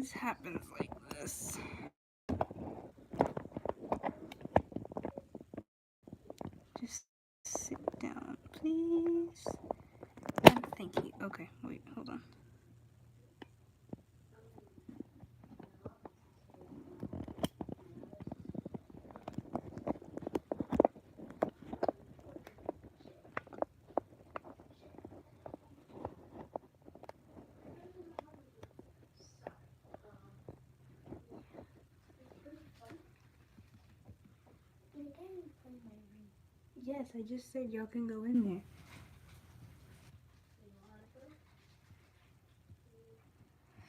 always happens like this. Just sit down, please. Thank you. Okay, wait, hold on. Yes, I just said y'all can go in there.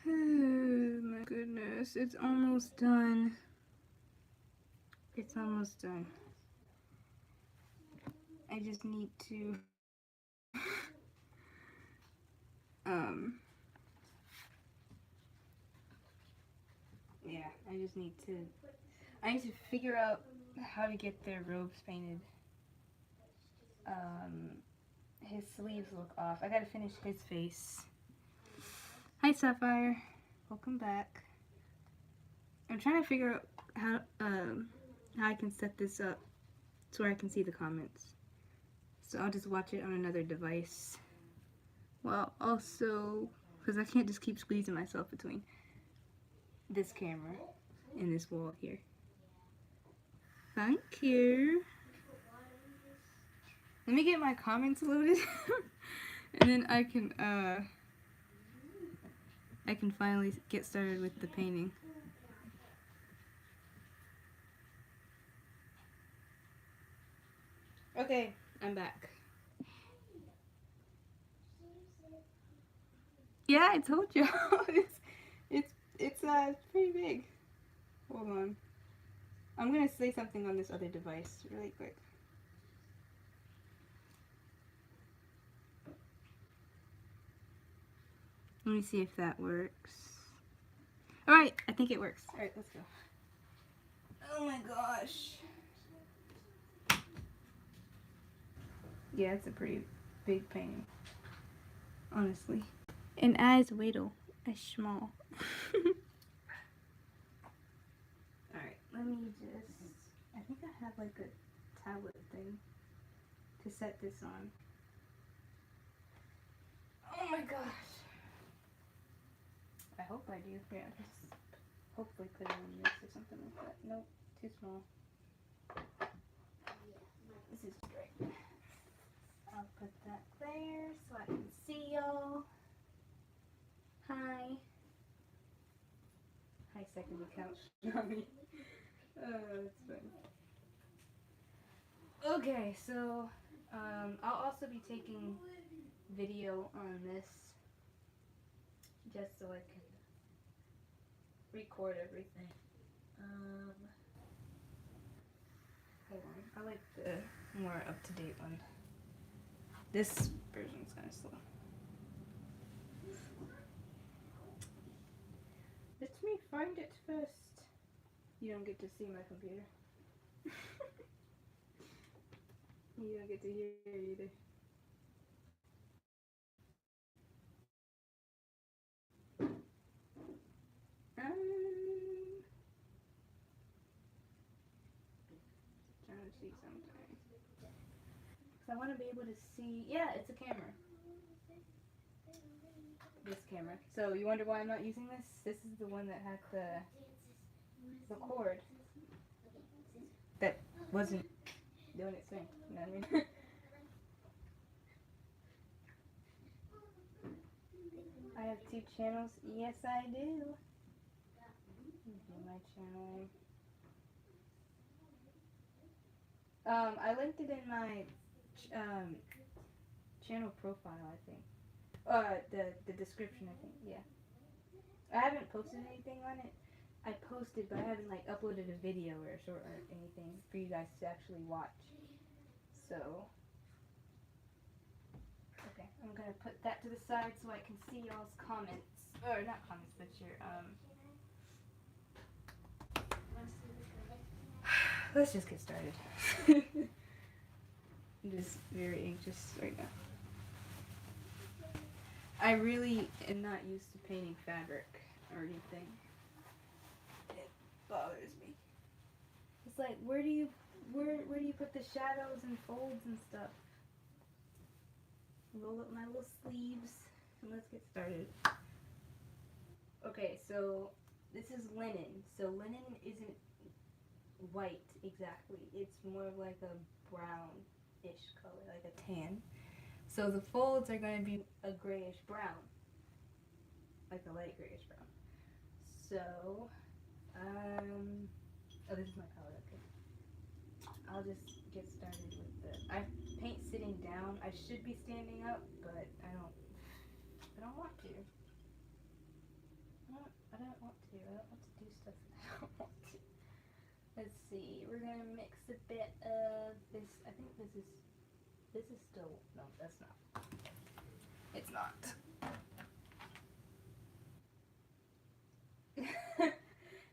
Oh my goodness, it's almost done. It's almost done. I just need to yeah, I need to figure out how to get their robes painted. His sleeves look off. I gotta finish his face. Hi Sapphire, welcome back. I'm trying to figure out how I can set this up so I can see the comments. So I'll just watch it on another device. Well, also, because I can't just keep squeezing myself between this camera and this wall here. Thank you. Let me get my comments loaded, and then I can finally get started with the painting. Okay, I'm back. Yeah, I told you. it's pretty big. Hold on. I'm gonna say something on this other device really quick. Let me see if that works. Alright, I think it works. Alright, let's go. Oh my gosh. Yeah, it's a pretty big painting. Honestly. And as Weedle, as small. Alright, let me just... I think I have like a tablet thing to set this on. Oh my gosh. I hope I do. Yeah, just hopefully put it on this or something like that. Nope, too small. This is great. I'll put that there so I can see y'all. Hi. Hi, second couch. Mommy. Oh, that's funny. Okay, so I'll also be taking video on this just so I can record everything. Hold on. I like the more up-to-date one. This version's kind of slow. Let me find it first. You don't get to see my computer. You don't get to hear it either. Trying to see sometimes. Because I want to be able to see. Yeah, it's a camera. This camera. So you wonder why I'm not using this? This is the one that had the cord that wasn't doing its thing. You know what I mean? I have 2 channels. Yes, I do. My channel. I linked it in my channel profile, I think. The description, I think. Yeah. I haven't posted anything on it. I posted, but I haven't like uploaded a video or a short or anything for you guys to actually watch. So, okay, I'm gonna put that to the side so I can see y'all's comments, or not comments, but your Let's just get started. I'm just very anxious right now. I really am not used to painting fabric. or anything. It bothers me. It's like, where do you put the shadows and folds and stuff? Roll up my little sleeves and let's get started. Okay, so this is linen. So linen isn't white exactly. It's more of like a brown-ish color, like a tan. So the folds are going to be a grayish brown, like a light grayish brown. So, oh, this is my palette. Okay, I'll just get started with the. I paint sitting down. I should be standing up, but I don't want to. I don't want to. I don't want to do stuff that I don't want to. Let's see. We're gonna mix a bit of this. I think this is still, no, that's not. It's not.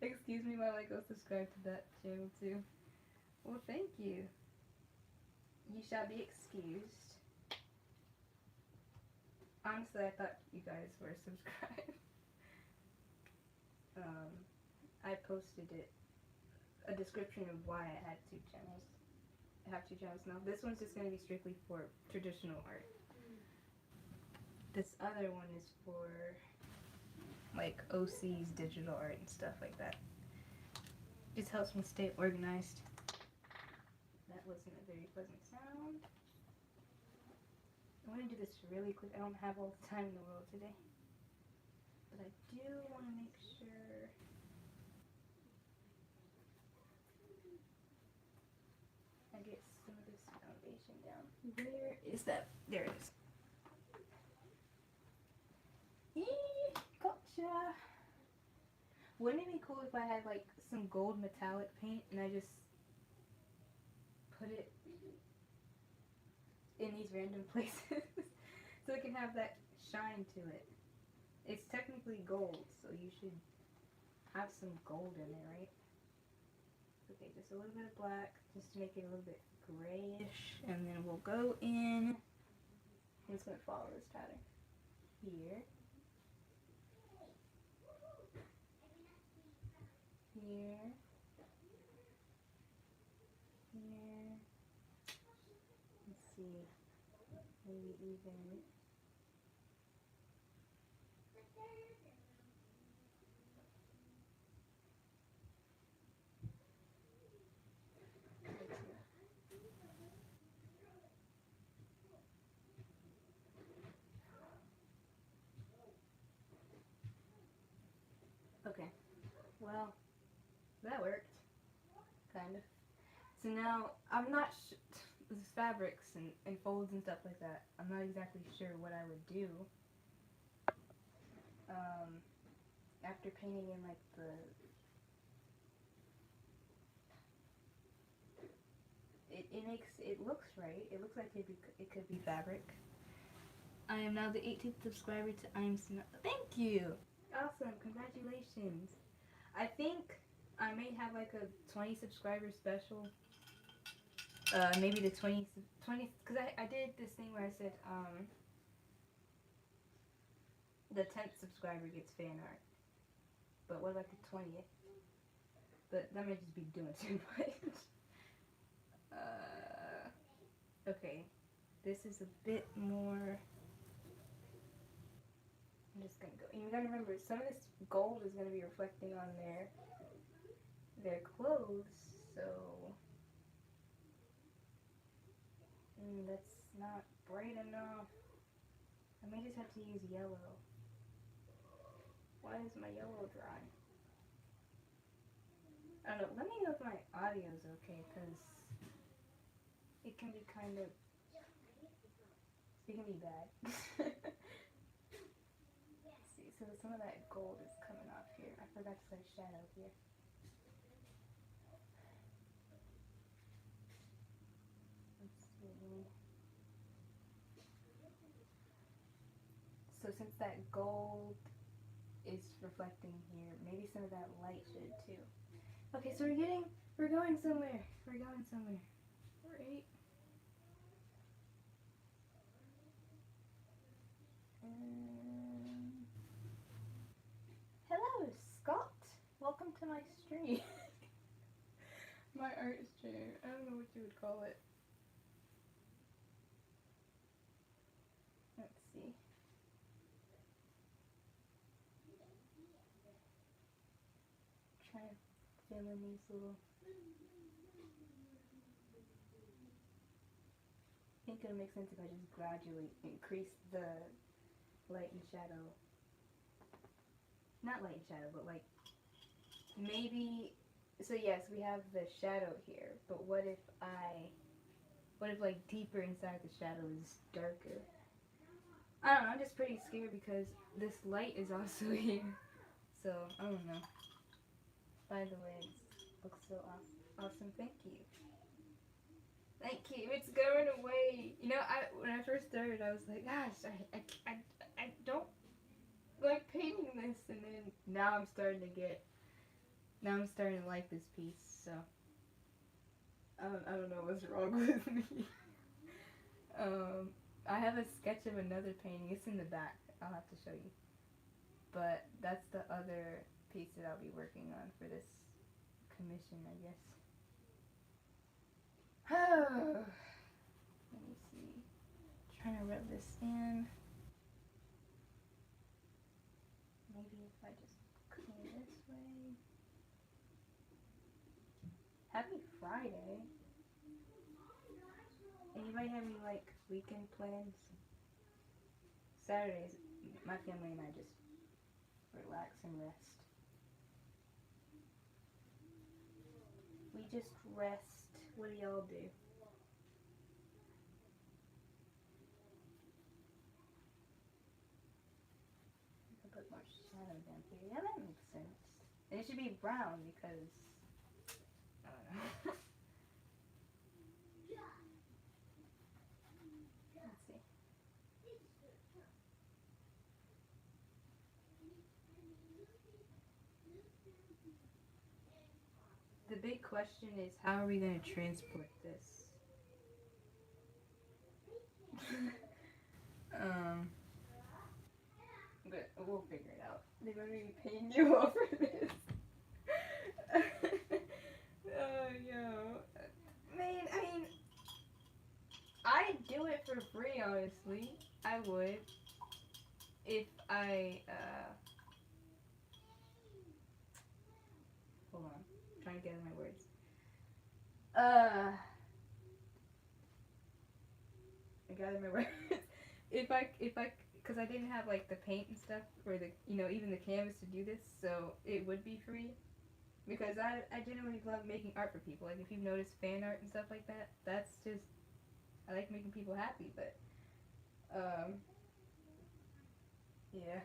Excuse me while I go subscribe to that channel too. Well, thank you. You shall be excused. Honestly, I thought you guys were subscribed. I posted a description of why I had two channels. I have two channels now. This one's just going to be strictly for traditional art. This other one is for like OC's digital art and stuff like that. Just helps me stay organized. That wasn't a very pleasant sound. I want to do this really quick. I don't have all the time in the world today. But I do want to make sure I get some of this foundation down. Where is that? There it is. Gotcha. Wouldn't it be cool if I had like some gold metallic paint and I just put it in these random places so it can have that shine to it? It's technically gold, so you should have some gold in there, right? Okay, just a little bit of black, just to make it a little bit grayish, and then we'll go in. I'm just gonna follow this pattern here, here, here. Let's see, maybe even. Okay, well, that worked, kind of. So now, I'm not with fabrics and folds and stuff like that, I'm not exactly sure what I would do after painting in like it looks right. It looks like it could be fabric. I am now the 18th subscriber to I Am Sonata. Thank you! Awesome, congratulations. I think I may have like a 20 subscriber special. Maybe the 20, because I did this thing where I said, the 10th subscriber gets fan art. But what about the 20th? But that might just be doing too much. Okay. This is a bit more. I'm just gonna go. And you gotta remember, some of this gold is gonna be reflecting on their clothes, so that's not bright enough. I may just have to use yellow. Why is my yellow dry? I don't know. Let me know if my audio is okay, because it can be kind of. It can be bad. Let's see, so some of that gold is coming off here. I forgot to put a shadow here. Let's see. So since that gold is reflecting here, maybe some of that light should too. Okay, so we're going somewhere. We're going somewhere. Right. Hello. my stream. My art stream. I don't know what you would call it. Let's see. Trying to fill in these little. I think it'll make sense if I just gradually increase the light and shadow. Not light and shadow, but like maybe. So yes, we have the shadow here, but what if like deeper inside the shadow is darker? I don't know, I'm just pretty scared because this light is also here. So, I don't know. By the way, it looks so awesome. Thank you. Thank you. It's going away. You know, when I first started, I was like, gosh, I don't like painting this. And then now I'm starting to like this piece. So, I don't know what's wrong with me. I have a sketch of another painting. It's in the back. I'll have to show you. But that's the other piece that I'll be working on for this commission, I guess. Let me see. Trying to rub this in. Maybe if I just clean this way. Happy Friday. Anybody have any like weekend plans? Saturdays, my family and I just relax and rest. We just rest. What do y'all do? I'll put more shadow down here. Yeah, that makes sense. And it should be brown because I don't know. Let's see. The big question is, how are we going to transport this? But we'll figure it out. They're going to be paying you over this. Oh, yo. Man, I mean, I'd do it for free, honestly. I would. If I, hold on. I'm trying to gather my words. I gather my words. If I, because I didn't have like the paint and stuff, or the, even the canvas to do this, so it would be free. Because I genuinely love making art for people. Like if you've noticed fan art and stuff like that, that's just, I like making people happy, but, yeah.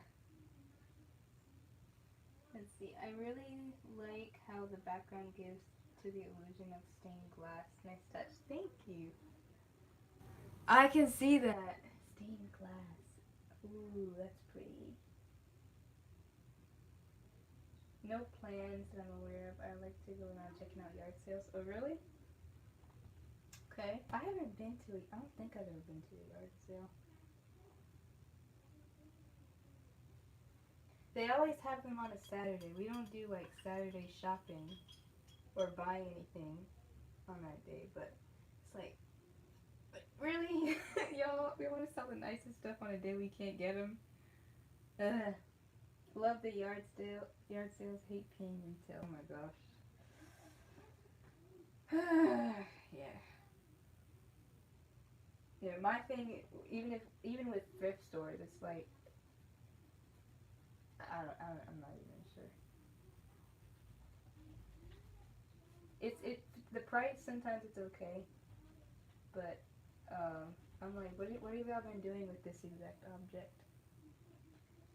Let's see, I really like how the background gives to the illusion of stained glass. Nice touch. Thank you. I can see that. Stained glass. Ooh, that's pretty. No plans that I'm aware of. I like to go around checking out yard sales. Oh, really? Okay. I haven't been to it. I don't think I've ever been to a yard sale. They always have them on a Saturday. We don't do like Saturday shopping or buy anything on that day, but it's like, but really? Y'all, we want to sell the nicest stuff on a day we can't get them? Ugh. Love the yard sale. Yard sales, hate paying retail. Oh my gosh. Yeah. Yeah, my thing, even with thrift stores, it's like, I'm not even sure. It's the price. Sometimes it's okay, but I'm like, what have y'all been doing with this exact object?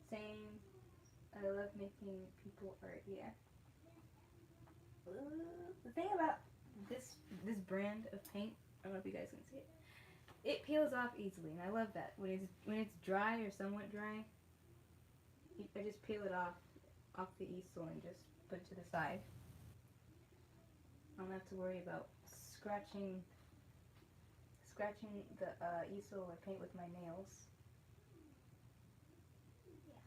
Same. I love making people art. Yeah. The thing about this brand of paint, I don't know if you guys can see it. It peels off easily, and I love that. When it's dry or somewhat dry, I just peel it off the easel and just put it to the side. I don't have to worry about scratching the easel or paint with my nails. Yeah.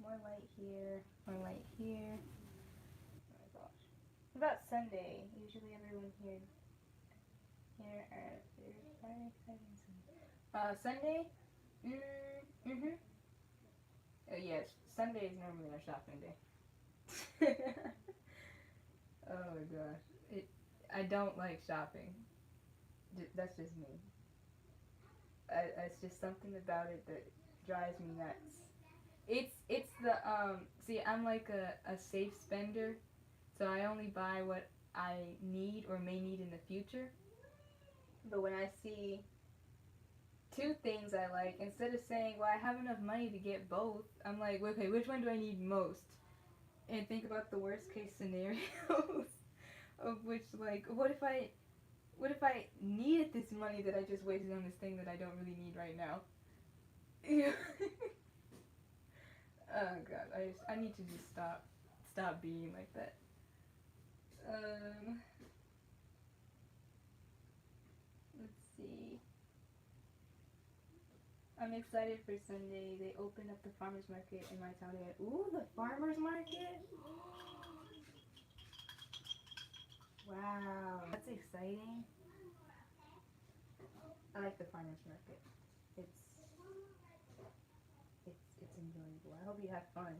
more light here, more light here. Oh my gosh. What about Sunday? Usually everyone here Friday, Saturday, Sunday. Sunday? Mm-hmm. Yes, Sunday is normally our shopping day. Oh my gosh. I don't like shopping. That's just me. It's just something about it that drives me nuts. It's the see, I'm like a safe spender, so I only buy what I need or may need in the future. But when I see two things I like, instead of saying, well, I have enough money to get both, I'm like, okay, which one do I need most? And think about the worst case scenarios of which, like, what if I needed this money that I just wasted on this thing that I don't really need right now? Oh god, I need to just stop being like that. Let's see. I'm excited for Sunday. They open up the farmer's market in my town. Ooh, the farmer's market? Wow, that's exciting. I like the farmer's market. It's enjoyable. I hope you have fun.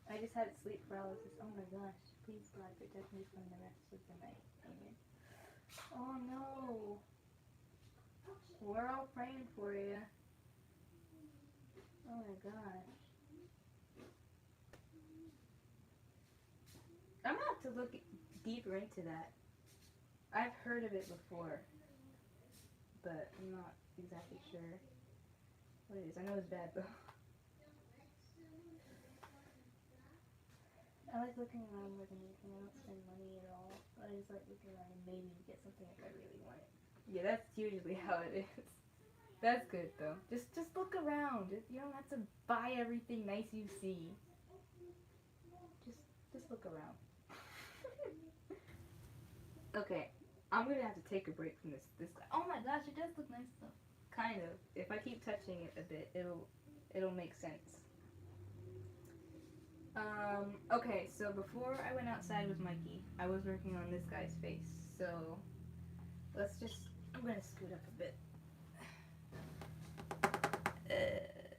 I just had sleep paralysis. Oh my gosh. Please God protect me from the rest of the night. Amen. Oh no. We're all praying for you. Oh my gosh. I'm gonna have to look deeper into that. I've heard of it before, but I'm not exactly sure what it is. I know it's bad though. I like looking around more than anything. I don't spend money at all. I just like looking around and maybe get something if I really want it. Yeah, that's usually how it is. That's good though. Just look around. You don't have to buy everything nice you see. Just look around. Okay, I'm gonna have to take a break from this guy. Oh my gosh, it does look nice though. Kind of. If I keep touching it a bit, it'll make sense. Okay, so before I went outside with Mikey, I was working on this guy's face. So I'm gonna scoot up a bit.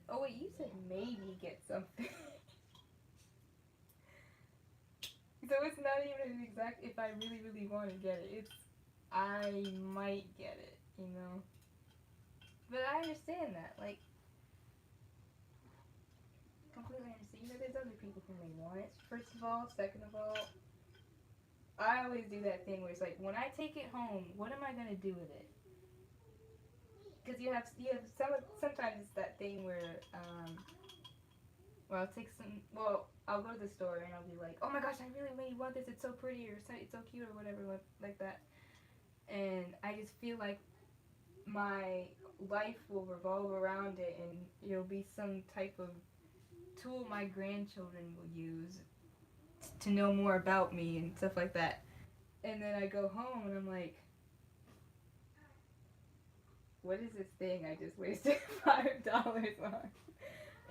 Oh wait, you said maybe get something. So it's not even an exact if I really, really want to get it. It's I might get it, you know. But I understand that, like, completely understand. You know, there's other people who may want it, first of all. Second of all, I always do that thing where it's like, when I take it home, what am I going to do with it? Because you have sometimes it's that thing where, I'll go to the store and I'll be like, oh my gosh, I really, really want this. It's so pretty or it's so cute or whatever, like that. And I just feel like my life will revolve around it and it'll be some type of tool my grandchildren will use to know more about me and stuff like that. And then I go home and I'm like, what is this thing I just wasted $5 on?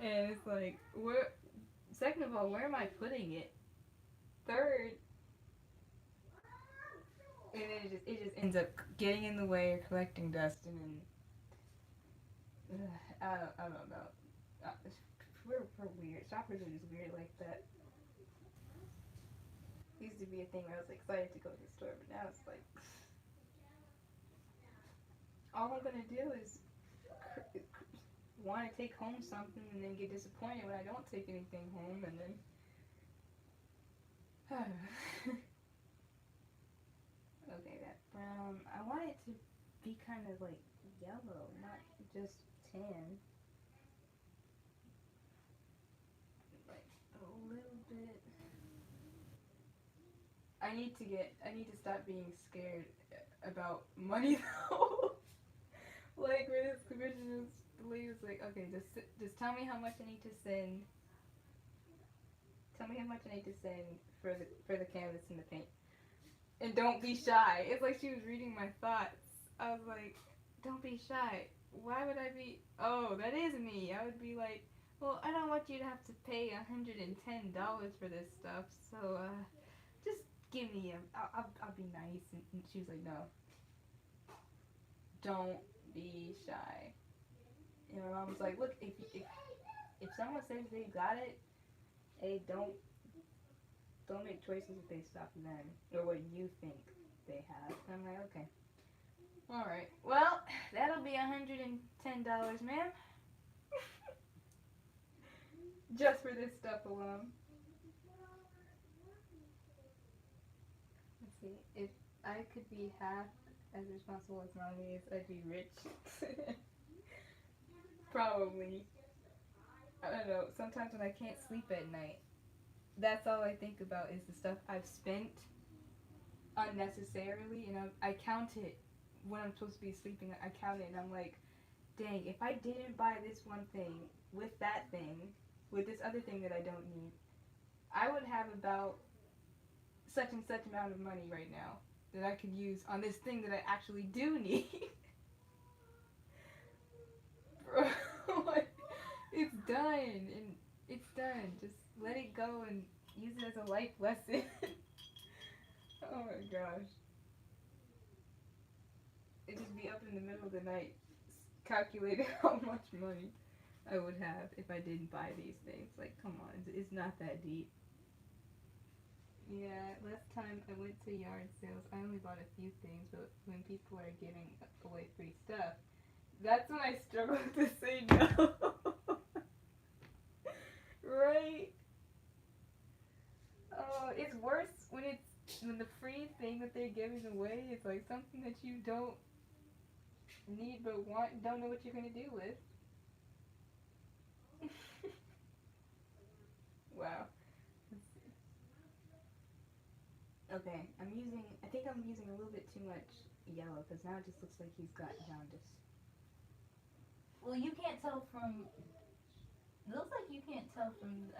And it's like, second of all, where am I putting it? Third, and then it just ends up getting in the way or collecting dust, and then I don't know. We're weird. Shoppers are just weird like that. It used to be a thing where I was excited to go to the store, but now it's like all I'm gonna do is want to take home something and then get disappointed when I don't take anything home, and then okay, that brown. I want it to be kind of like yellow, not just tan. Like a little bit. I need to stop being scared about money though. Like where this commission the lady was like, okay, just tell me how much I need to send. Tell me how much I need to send for the canvas and the paint. And don't be shy. It's like she was reading my thoughts. I was like, don't be shy. Why would I be? Oh, that is me. I would be like, Well, I don't want you to have to pay $110 for this stuff, so just give me I'll be nice. And she was like, no, don't be shy. And my mom was like, look, if someone says they got it, hey, don't make choices based off of them or what you think they have. And I'm like, okay, all right. Well, that'll be $110, ma'am, just for this stuff alone. Let's see. If I could be half as responsible as mommy is, I'd be rich. Probably. I don't know. Sometimes when I can't sleep at night, that's all I think about is the stuff I've spent unnecessarily, and I count it when I'm supposed to be sleeping. I count it, and I'm like, dang, if I didn't buy this one thing with that thing, with this other thing that I don't need, I would have about such and such amount of money right now that I could use on this thing that I actually do need. Bro, it's done, and it's done. Just let it go and use it as a life lesson. Oh my gosh. It'd just be up in the middle of the night calculating how much money I would have if I didn't buy these things. Like, come on, it's not that deep. Yeah, last time I went to yard sales, I only bought a few things, but when people are giving away free stuff, that's when I struggle to say no. Right? Oh, it's worse when the free thing that they're giving away is like something that you don't need but want, don't know what you're gonna do with. Wow. Okay, I think I'm using a little bit too much yellow because now it just looks like he's got jaundice. Well, you can't tell from, it looks like you can't tell from,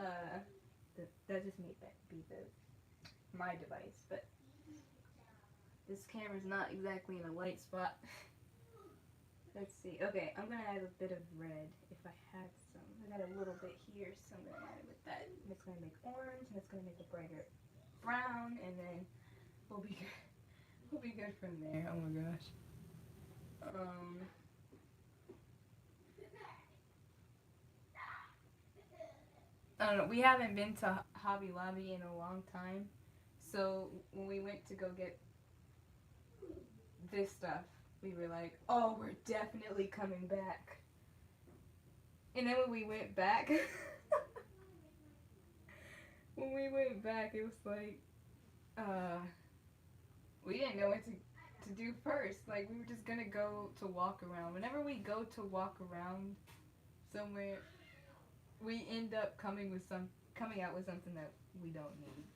that just may be my device, but this camera's not exactly in a light spot. Let's see. Okay, I'm gonna add a bit of red if I had some. I got a little bit here, so I'm gonna add it with that. And it's gonna make orange, and it's gonna make a brighter brown, and then we'll be good. We'll be good from there. Oh my gosh. I don't know. We haven't been to Hobby Lobby in a long time, so when we went to go get this stuff, we were like, "Oh, we're definitely coming back." And then when we went back, it was like, we didn't know what to do first. Like, we were just gonna go to walk around. Whenever we go to walk around somewhere, we end up coming out with something that we don't need.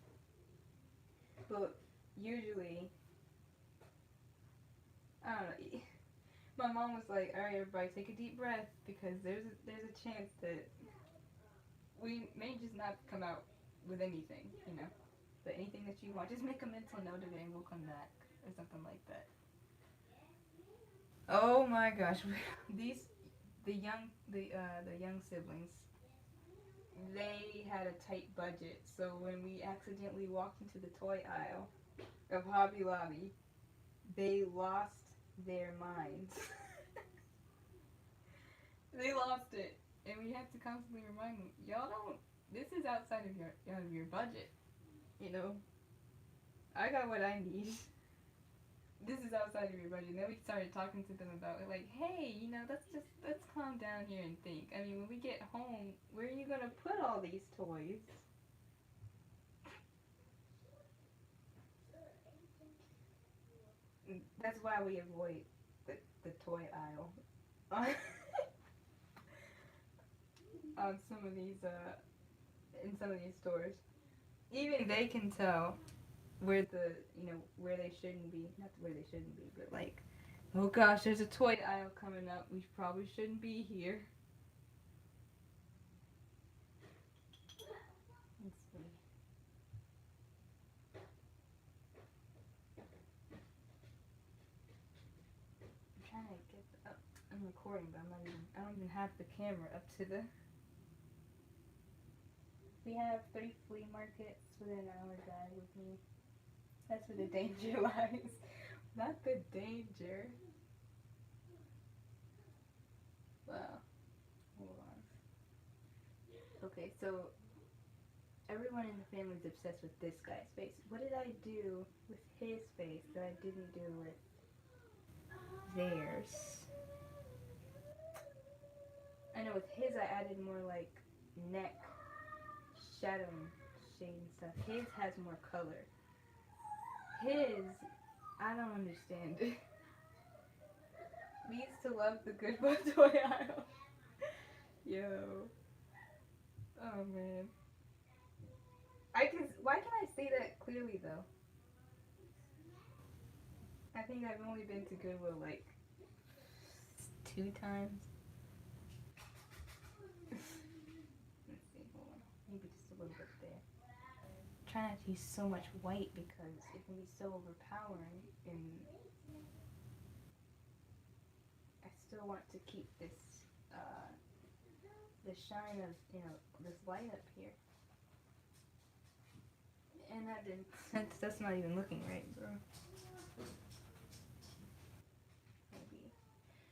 But usually, I don't know. My mom was like, "All right, everybody, take a deep breath because there's a chance that we may just not come out with anything, you know. But anything that you want, just make a mental note of it, and we'll come back or something like that." Oh my gosh, these the young siblings, they had a tight budget, so when we accidentally walked into the toy aisle of Hobby Lobby, they lost their minds. They lost it, and we had to constantly remind them, y'all don't. This is outside of your budget. You know, I got what I need. This is outside of your budget. And then we started talking to them about it, like, hey, let's calm down here and think. I mean, when we get home, where are you gonna put all these toys? That's why we avoid the toy aisle on some of these in some of these stores. Even they can tell where where they shouldn't be, not where they shouldn't be, but like, oh gosh, there's a toy aisle coming up, we probably shouldn't be here. Let's see. I'm trying to get I'm recording, but I don't even have the camera up to the We have 3 flea markets within an hour drive with me. That's where the danger lies. Not the danger. Wow. Hold on. Okay, so everyone in the family is obsessed with this guy's face. What did I do with his face that I didn't do with theirs? I know with his I added more like neck shadow shade and stuff. His has more color. His, I don't understand. We used to love the Good Boy toy aisle. Yo. Oh man. Why can I say that clearly though? I think I've only been to Goodwill like 2 times. Let's see, hold on. Maybe just a little bit there. Try not to use so much white because it can be so overpowering, and I still want to keep this the shine of, you know, this light up here. And that didn't, that's not even looking right, bro.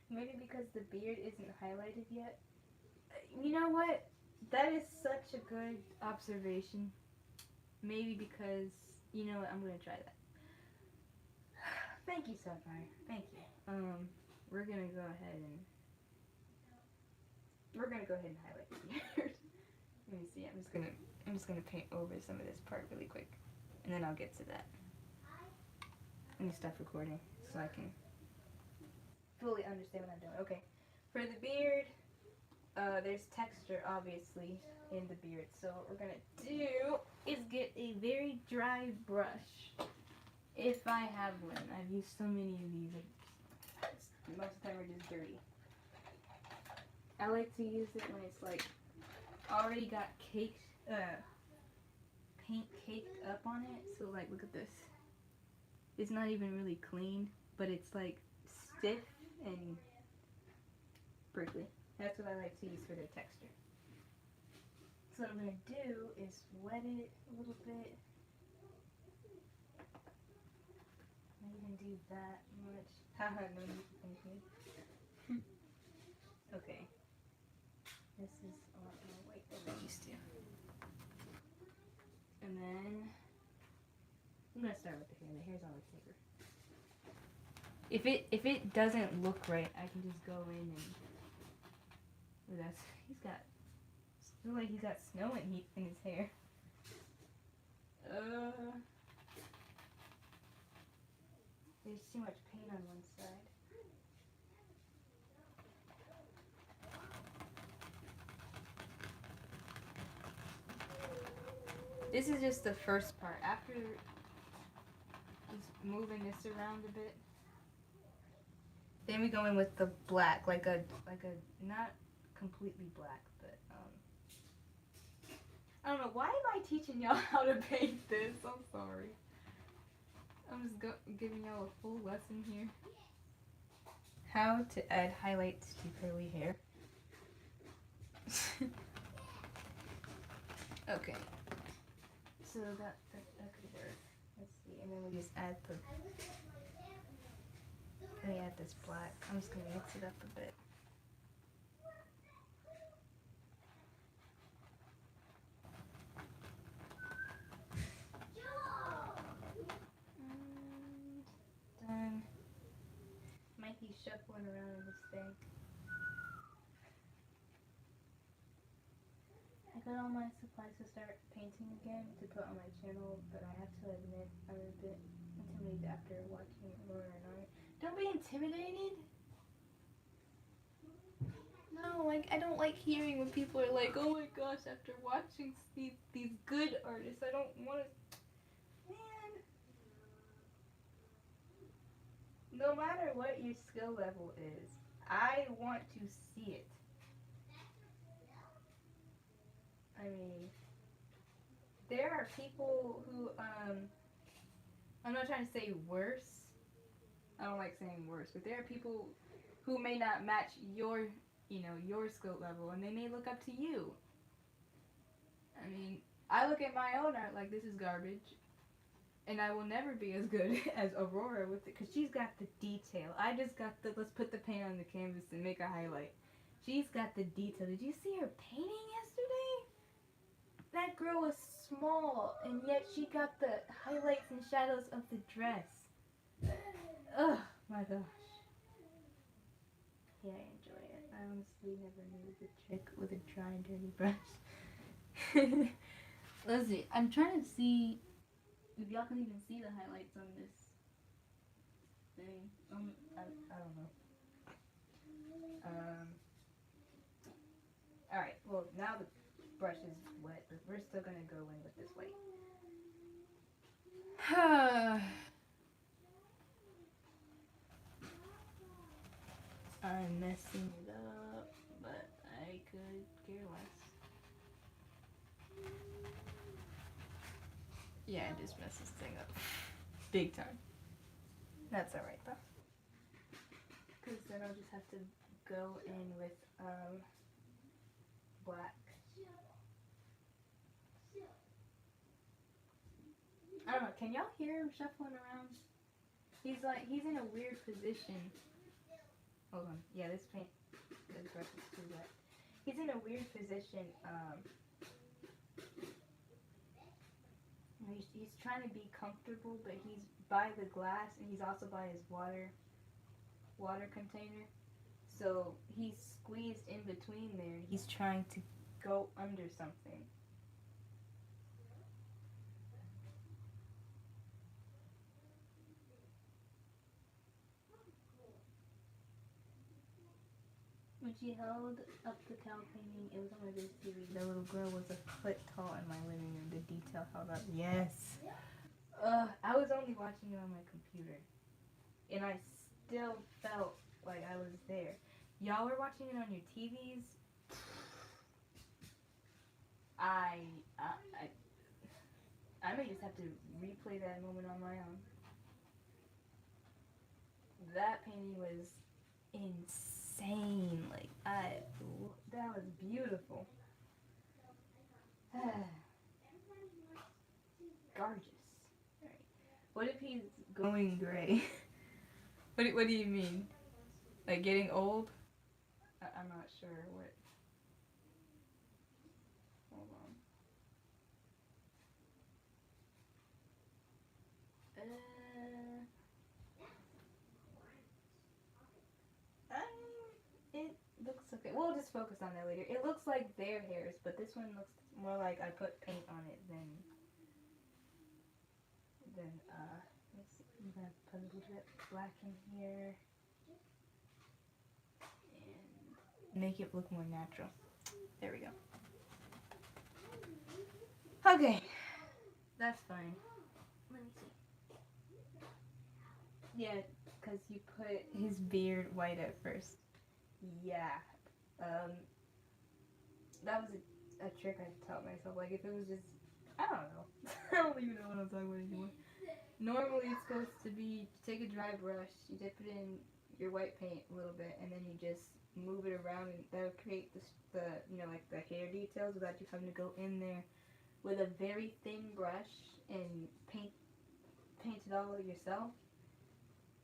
Maybe because the beard isn't highlighted yet. You know what? That is such a good observation. Maybe because, you know what, I'm gonna try that. Thank you, Sapphire. Thank you. We're gonna go ahead and highlight the beard. Let me see. I'm just gonna paint over some of this part really quick, and then I'll get to that. Let me stop recording so I can fully understand what I'm doing. Okay, for the beard, there's texture obviously in the beard, so what we're gonna do is get a very dry brush, if I have one. I've used so many of these, most of the time are just dirty. I like to use it when it's like already got paint caked up on it. So like, look at this. It's not even really clean, but it's like stiff and prickly. That's what I like to use for their texture. So what I'm going to do is wet it a little bit. Not even do that much. Haha, no, thank you. Okay. This is a lot more white than I used to. And then I'm going to start with the hair. The hair's always thicker. If it doesn't look right, I can just go in and he's got, looks like he's got snow in his hair. There's too much paint on one side. This is just the first part. After just moving this around a bit, then we go in with the black, like a not completely black, but I don't know, why am I teaching y'all how to paint this? I'm sorry. I'm just giving y'all a full lesson here. How to add highlights to curly hair. Okay. So that could work. Let's see, and then we just add this black. I'm just gonna mix it up a bit. Done. Mikey's shuffling around in his thing. I got all my supplies to start painting again to put on my channel, but I have to admit I'm a bit intimidated after watching Laura and I. Don't be intimidated! No, like, I don't like hearing when people are like, oh my gosh, after watching these good artists, I don't want to... Man! No matter what your skill level is, I want to see it. I mean, there are people who, I'm not trying to say worse. I don't like saying worse, but there are people who may not match your skill level, and they may look up to you. I mean, I look at my own art like this is garbage. And I will never be as good as Aurora with it, because she's got the detail. I just got the, let's put the paint on the canvas and make a highlight. She's got the detail. Did you see her painting yesterday? That girl was small, and yet she got the highlights and shadows of the dress. Oh my gosh. Yeah, I enjoy it. I honestly never knew the trick with a dry and dirty brush. Let's see. I'm trying to see if y'all can even see the highlights on this thing. I don't know. Alright, well, now the brush is wet, but we're still gonna go in with this white. I'm messing it up, but I could care less. Yeah, it just messes this thing up. Big time. That's alright though. Because then I'll just have to go in with black. I don't know, can y'all hear him shuffling around? He's in a weird position. Hold on. Yeah, this brush is too wet. He's in a weird position. He's trying to be comfortable, but he's by the glass and he's also by his water container. So he's squeezed in between there. He's trying to go under something. When she held up the cow painting, it was on my video series. The little girl was a foot tall in my living room. The detail held up. Yes. I was only watching it on my computer, and I still felt like I was there. Y'all were watching it on your TVs. I may just have to replay that moment on my own. That painting was insane. Like, that was beautiful. Gorgeous. All right. What if he's going gray? What do you mean? Like getting old? I'm not sure what. Hold on. It looks okay. We'll just focus on that later. It looks like their hairs, but this one looks more like I put paint on it than let's see. I'm gonna put a little bit black in here and make it look more natural. There we go. Okay, that's fine. Let me see. Yeah, because you put his beard white at first. Yeah. That was a trick I taught myself. Like, if it was just, I don't know. I don't even know what I'm talking about anymore. Normally, it's supposed to be, take a dry brush, you dip it in your white paint a little bit, and then you just move it around, and that'll create the like the hair details without you having to go in there with a very thin brush and paint it all yourself.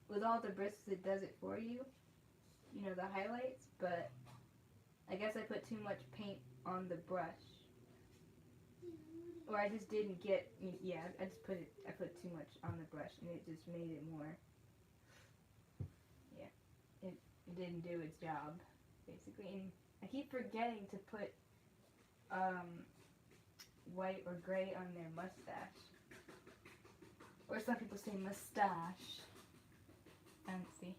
With all the bristles, it does it for you. You know, the highlights, but I guess I put too much paint on the brush. Or I just didn't get, yeah, I put too much on the brush, and it just made it more, yeah, it didn't do its job, basically. And I keep forgetting to put white or gray on their mustache. Or some people say mustache. Fancy.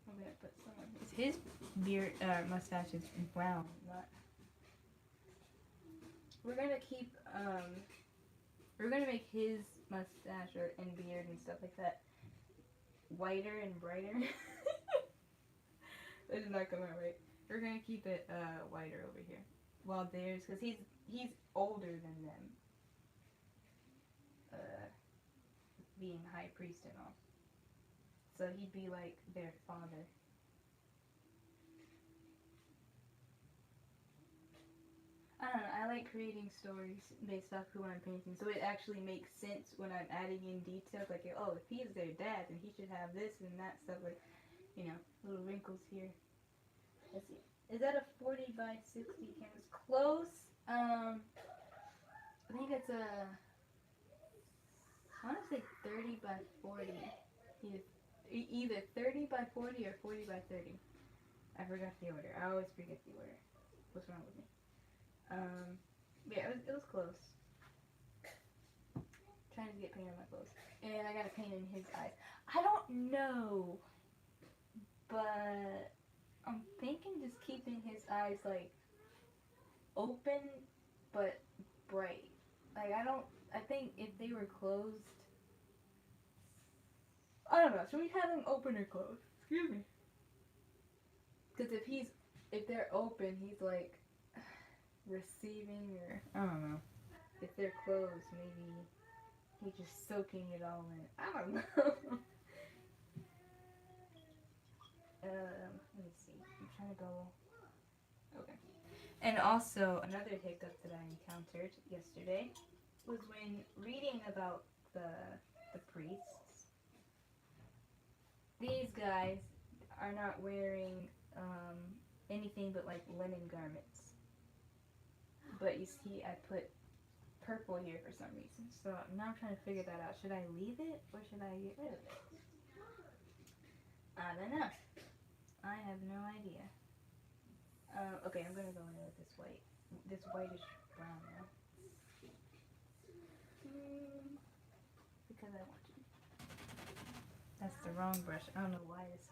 I'm gonna put some on his beard, mustache is brown, not. We're gonna keep, we're gonna make his mustache and beard and stuff like that whiter and brighter. That did not come out right. We're gonna keep it, whiter over here. While theirs, because he's older than them. Being high priest and all. So he'd be like their father. I don't know, I like creating stories based off who I'm painting, so it actually makes sense when I'm adding in details, like, oh, if he's their dad, then he should have this and that stuff, like, you know, little wrinkles here. Let's see. Is that a 40 by 60 canvas? Close. I think it's a, I want to say 30 by 40. Either 30 by 40 or 40 by 30. I forgot the order. I always forget the order. What's wrong with me? Yeah, it was close. Trying to get paint on my clothes. And I got to paint in his eyes. I don't know, but I'm thinking just keeping his eyes, like, open, but bright. Like, I think if they were closed, I don't know, should we have them open or closed? Excuse me. Because if they're open, he's, like, receiving, or, I don't know. If they're closed, maybe he's just soaking it all in. I don't know. Let me see. I'm trying to go. Okay. And also, another hiccup that I encountered yesterday was when reading about the priests. These guys are not wearing anything but, like, linen garments. But you see, I put purple here for some reason. So now I'm trying to figure that out. Should I leave it or should I get rid of it? I don't know. I have no idea. Okay, I'm gonna go in with this whitish brown now. Because I want to. That's the wrong brush. I don't know why this is.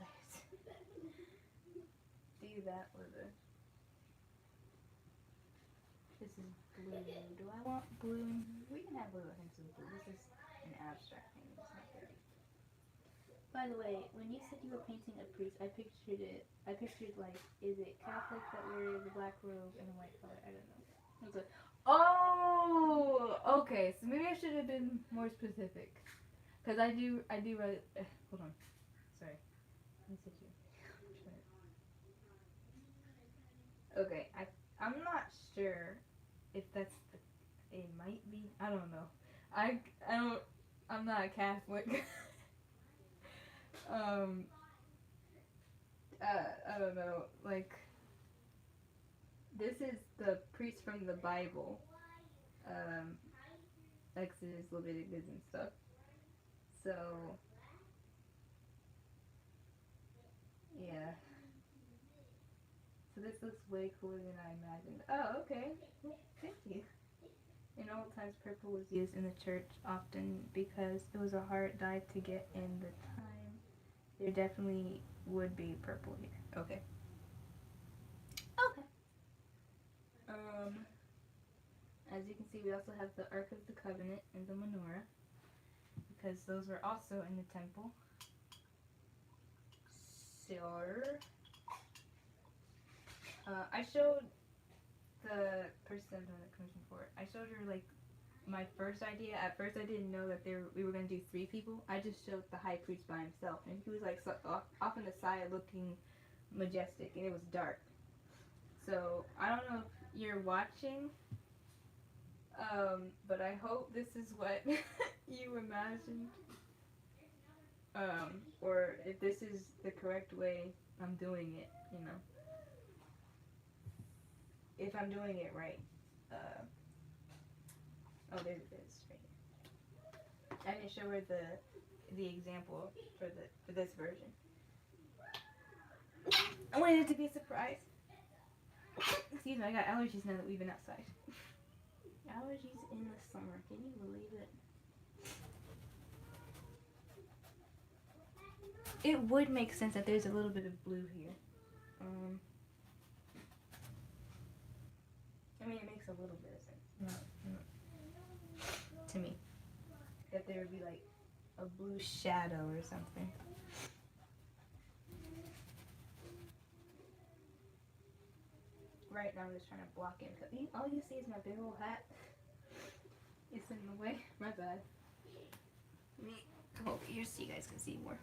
Do that with it. This is blue. Do I want blue? We can have little hints of blue. This is an abstract thing. It's not pretty. By the way, when you said you were painting a priest, I pictured, like, is it Catholic that wears a black robe and a white collar? I don't know. Like, oh, okay. So maybe I should have been more specific. Because I do write, hold on. Sorry. Let me sit here. Okay, I'm not sure if that's it might be. I don't know. I'm not a Catholic. I don't know, like, this is the priest from the Bible, Exodus, Leviticus, and stuff, so, yeah, so this looks way cooler than I imagined. Oh, okay, well, thank you. In old times, purple was used in the church often because it was a hard dye to get in the time. There definitely would be purple here. Okay. Okay. As you can see, we also have the Ark of the Covenant and the menorah, because those were also in the temple. So, I showed the person I'm doing the commission for, I showed her, like, my first idea. At first I didn't know that we were going to do 3 people. I just showed the high priest by himself, and he was, like, off on the side looking majestic, and it was dark. So I don't know if you're watching, but I hope this is what you imagined, or if this is the correct way I'm doing it, you know, if I'm doing it right. Oh, there it is, right here. I didn't show her the example for this version. I wanted it to be a surprise. Excuse me, I got allergies now that we've been outside. Allergies in the summer, can you believe it? It would make sense that there's a little bit of blue here. I mean, it makes a little bit of sense. Not to me. That there would be, like, a blue shadow or something. Right now I'm just trying to block it. All you see is my big old hat. It's in the way. My bad. Let me come over here so you guys can see more.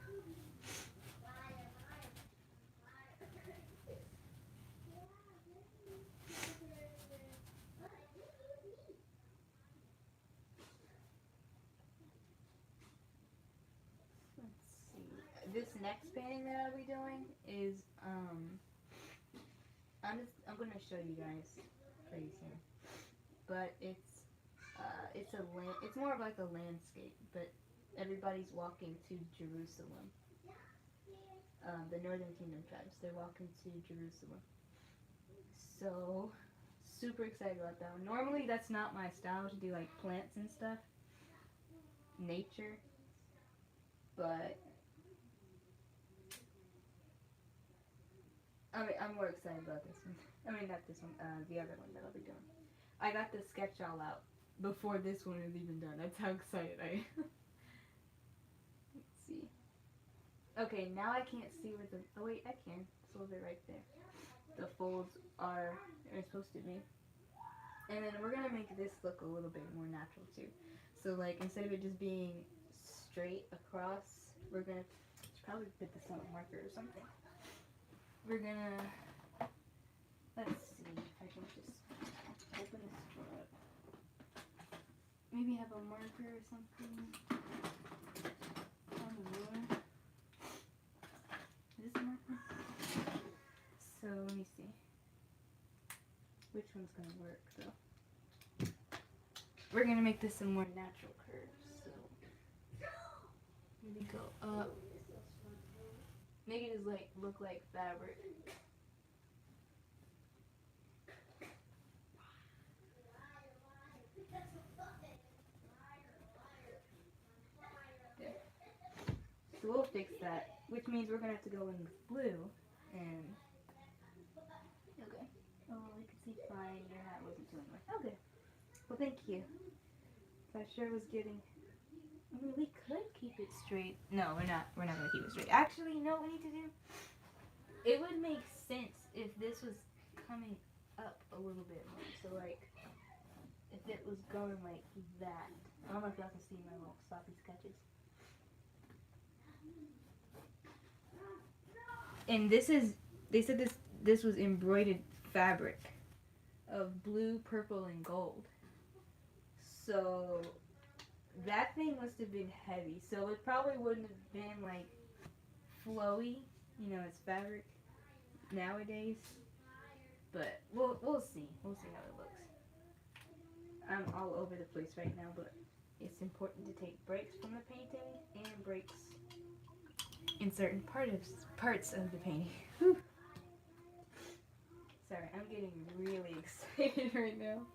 this next painting that I'll be doing is I'm gonna show you guys pretty soon, but it's more of like a landscape, but everybody's walking to Jerusalem. The Northern Kingdom tribes, they're walking to Jerusalem. So super excited about that one. Normally that's not my style to do like plants and stuff, nature, but I'm more excited about this one. I mean, not this one, the other one that I'll be doing. I got the sketch all out before this one is even done. That's how excited I am. Let's see. Okay, now I can't see where the... Oh wait, I can. It's a little bit right there. The folds are supposed to be. And then we're going to make this look a little bit more natural too. So like, instead of it just being straight across, we're going to probably put this on a marker or something. We're going to... Let's see if I can just open this drawer up. Maybe have a marker or something on the ruler. Is this a marker? So let me see. Which one's gonna work though? We're gonna make this some more natural curves. So maybe go up. Make it just like look like fabric. So we'll fix that, which means we're gonna have to go in with blue and okay. Oh, I can see fine. Your hat wasn't doing much. Okay. Well, thank you. I sure was getting. I mean, we could keep it straight. No, we're not. We're not gonna keep it straight. Actually, you know what we need to do? It would make sense if this was coming up a little bit more. So like, if it was going like that. I don't know if y'all can see my little sloppy sketches. And this is, they said this was embroidered fabric of blue, purple, and gold. So that thing must have been heavy. So it probably wouldn't have been like flowy, you know, it's fabric nowadays. But we'll see. We'll see how it looks. I'm all over the place right now, but it's important to take breaks from the painting and breaks in certain parts of the painting. Whew. Sorry, I'm getting really excited right now.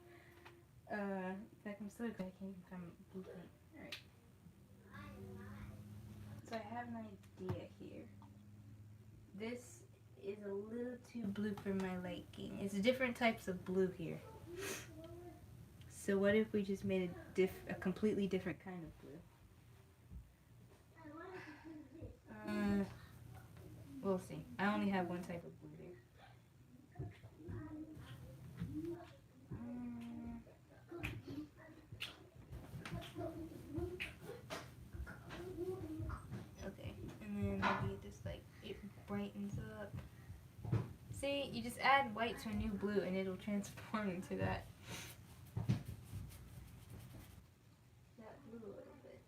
In fact, I'm so excited I can't even find my blueprint. Alright. So I have an idea here. This is a little too blue for my liking. It's different types of blue here. So what if we just made a completely different kind of blue? We'll see. I only have one type of blue here. Okay, and then maybe just like it brightens up. See, you just add white to a new blue and it'll transform into that. That blue a little bit.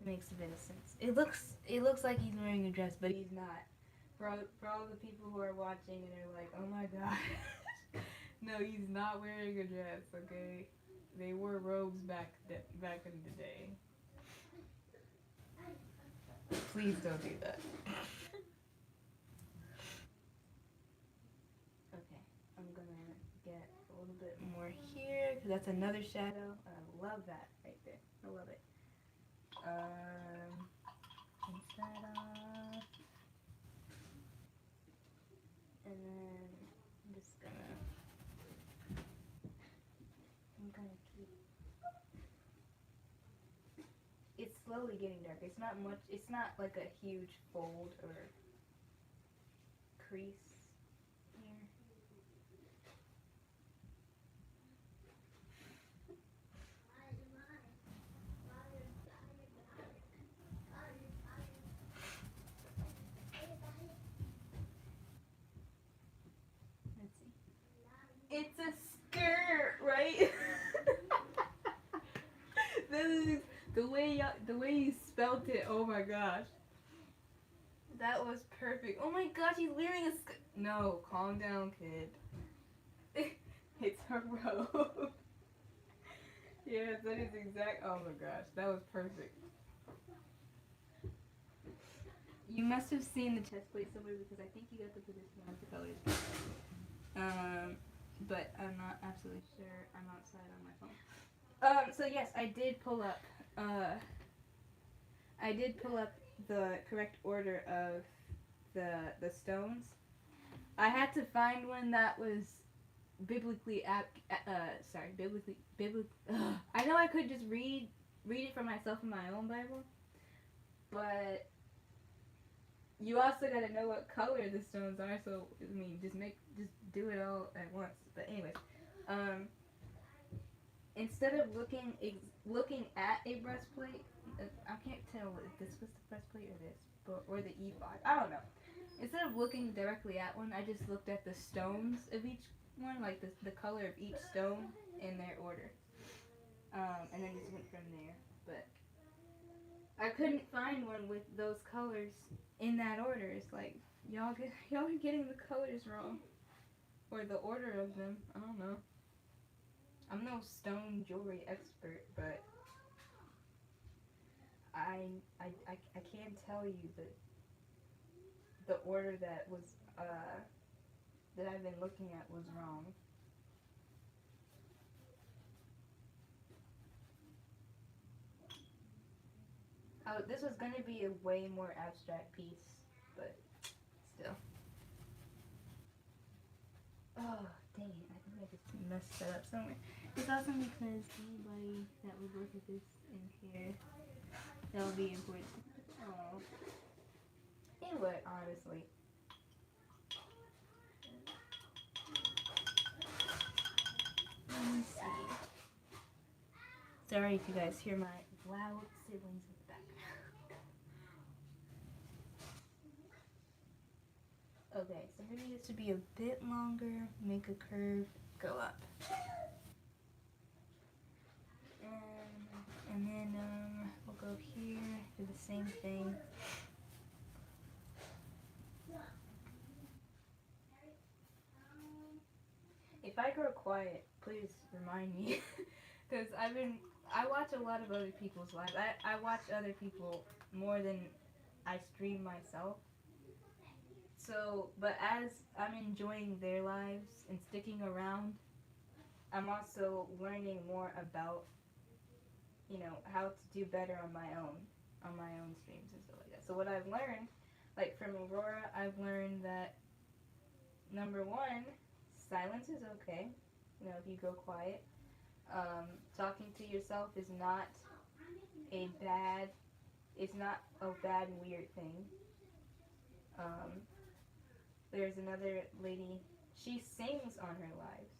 Makes a bit of sense. It looks like he's wearing a dress, but he's not. For all the people who are watching and are like, oh my god. No, he's not wearing a dress, okay? They wore robes back in the day. Please don't do that. Okay, I'm gonna get a little bit more here, because that's another shadow. I love that right there. I love it. Rinse that off. And then I'm gonna keep, it's slowly getting dark. It's not much, it's not like a huge fold or crease here. Let's see. the way you spelt it, oh my gosh. That was perfect. Oh my gosh, he's wearing a no, calm down, kid. It's a robe. Yes, that is exact. Oh my gosh, that was perfect. You must have seen the chest plate somewhere because I think you got the position of the colors. But I'm not absolutely sure. I'm outside on my phone. So yes, I did pull up. I did pull up the correct order of the stones. I had to find one that was biblically I know I could just read it for myself in my own Bible, but you also got to know what color the stones are. So I mean, just do it all at once. But anyways, instead of looking at a breastplate, I can't tell if this was the breastplate or this, or the ephod. I don't know. Instead of looking directly at one, I just looked at the stones of each one, like the color of each stone in their order, and then just went from there. But I couldn't find one with those colors in that order. It's like y'all are getting the colors wrong, or the order of them. I don't know. I'm no stone jewelry expert, but I can tell you that the order that was that I've been looking at was wrong. This was going to be a way more abstract piece, but still. Oh, dang it. I think I just messed that up somewhere. It's awesome because anybody that would look at this and care, that would be important. Oh. It would, honestly. Let me see. Sorry if you guys hear my loud siblings in the background. Okay, so maybe this should be a bit longer, make a curve, go up. And then we'll go here, do the same thing. If I grow quiet, please remind me, because I watch a lot of other people's lives. I watch other people more than I stream myself. So, but as I'm enjoying their lives and sticking around, I'm also learning more about, how to do better on my own streams and stuff like that. So what I've learned, like from Aurora, I've learned that number one, silence is okay. If you go quiet. Talking to yourself is not a bad weird thing. There's another lady, she sings on her lives,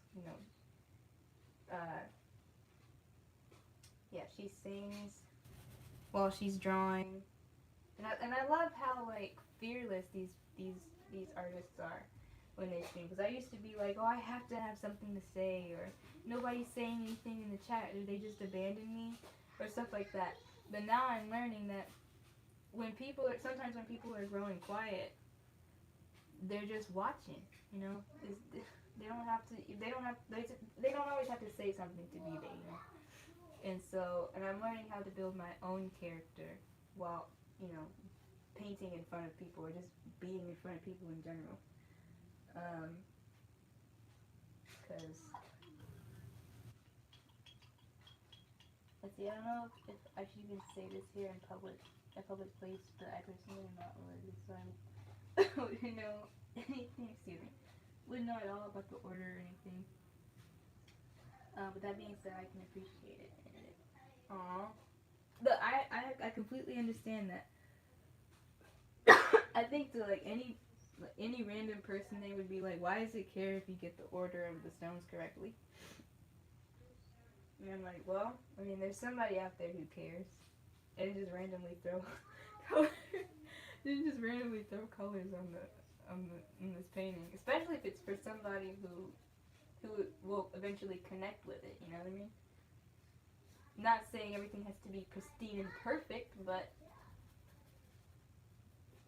yeah, she sings while she's drawing. And I love how, like, fearless these artists are when they stream. Because I used to be like, oh, I have to have something to say, or nobody's saying anything in the chat, or they just abandon me, or stuff like that. But now I'm learning that sometimes when people are growing quiet, they're just watching, they don't always have to say something to be there, And I'm learning how to build my own character while, painting in front of people or just being in front of people in general. Because, let's see, I don't know if I should even say this here in a public place, but I personally am not religious, so I wouldn't know anything, wouldn't know at all about the order or anything. But that being said, I can appreciate it. Aww. But I completely understand that. I think to any random person, they would be like, why does it care if you get the order of the stones correctly? And I'm like, well, I mean, there's somebody out there who cares, and just randomly throw colors on this painting, especially if it's for somebody who will eventually connect with it. You know what I mean? Not saying everything has to be pristine and perfect, but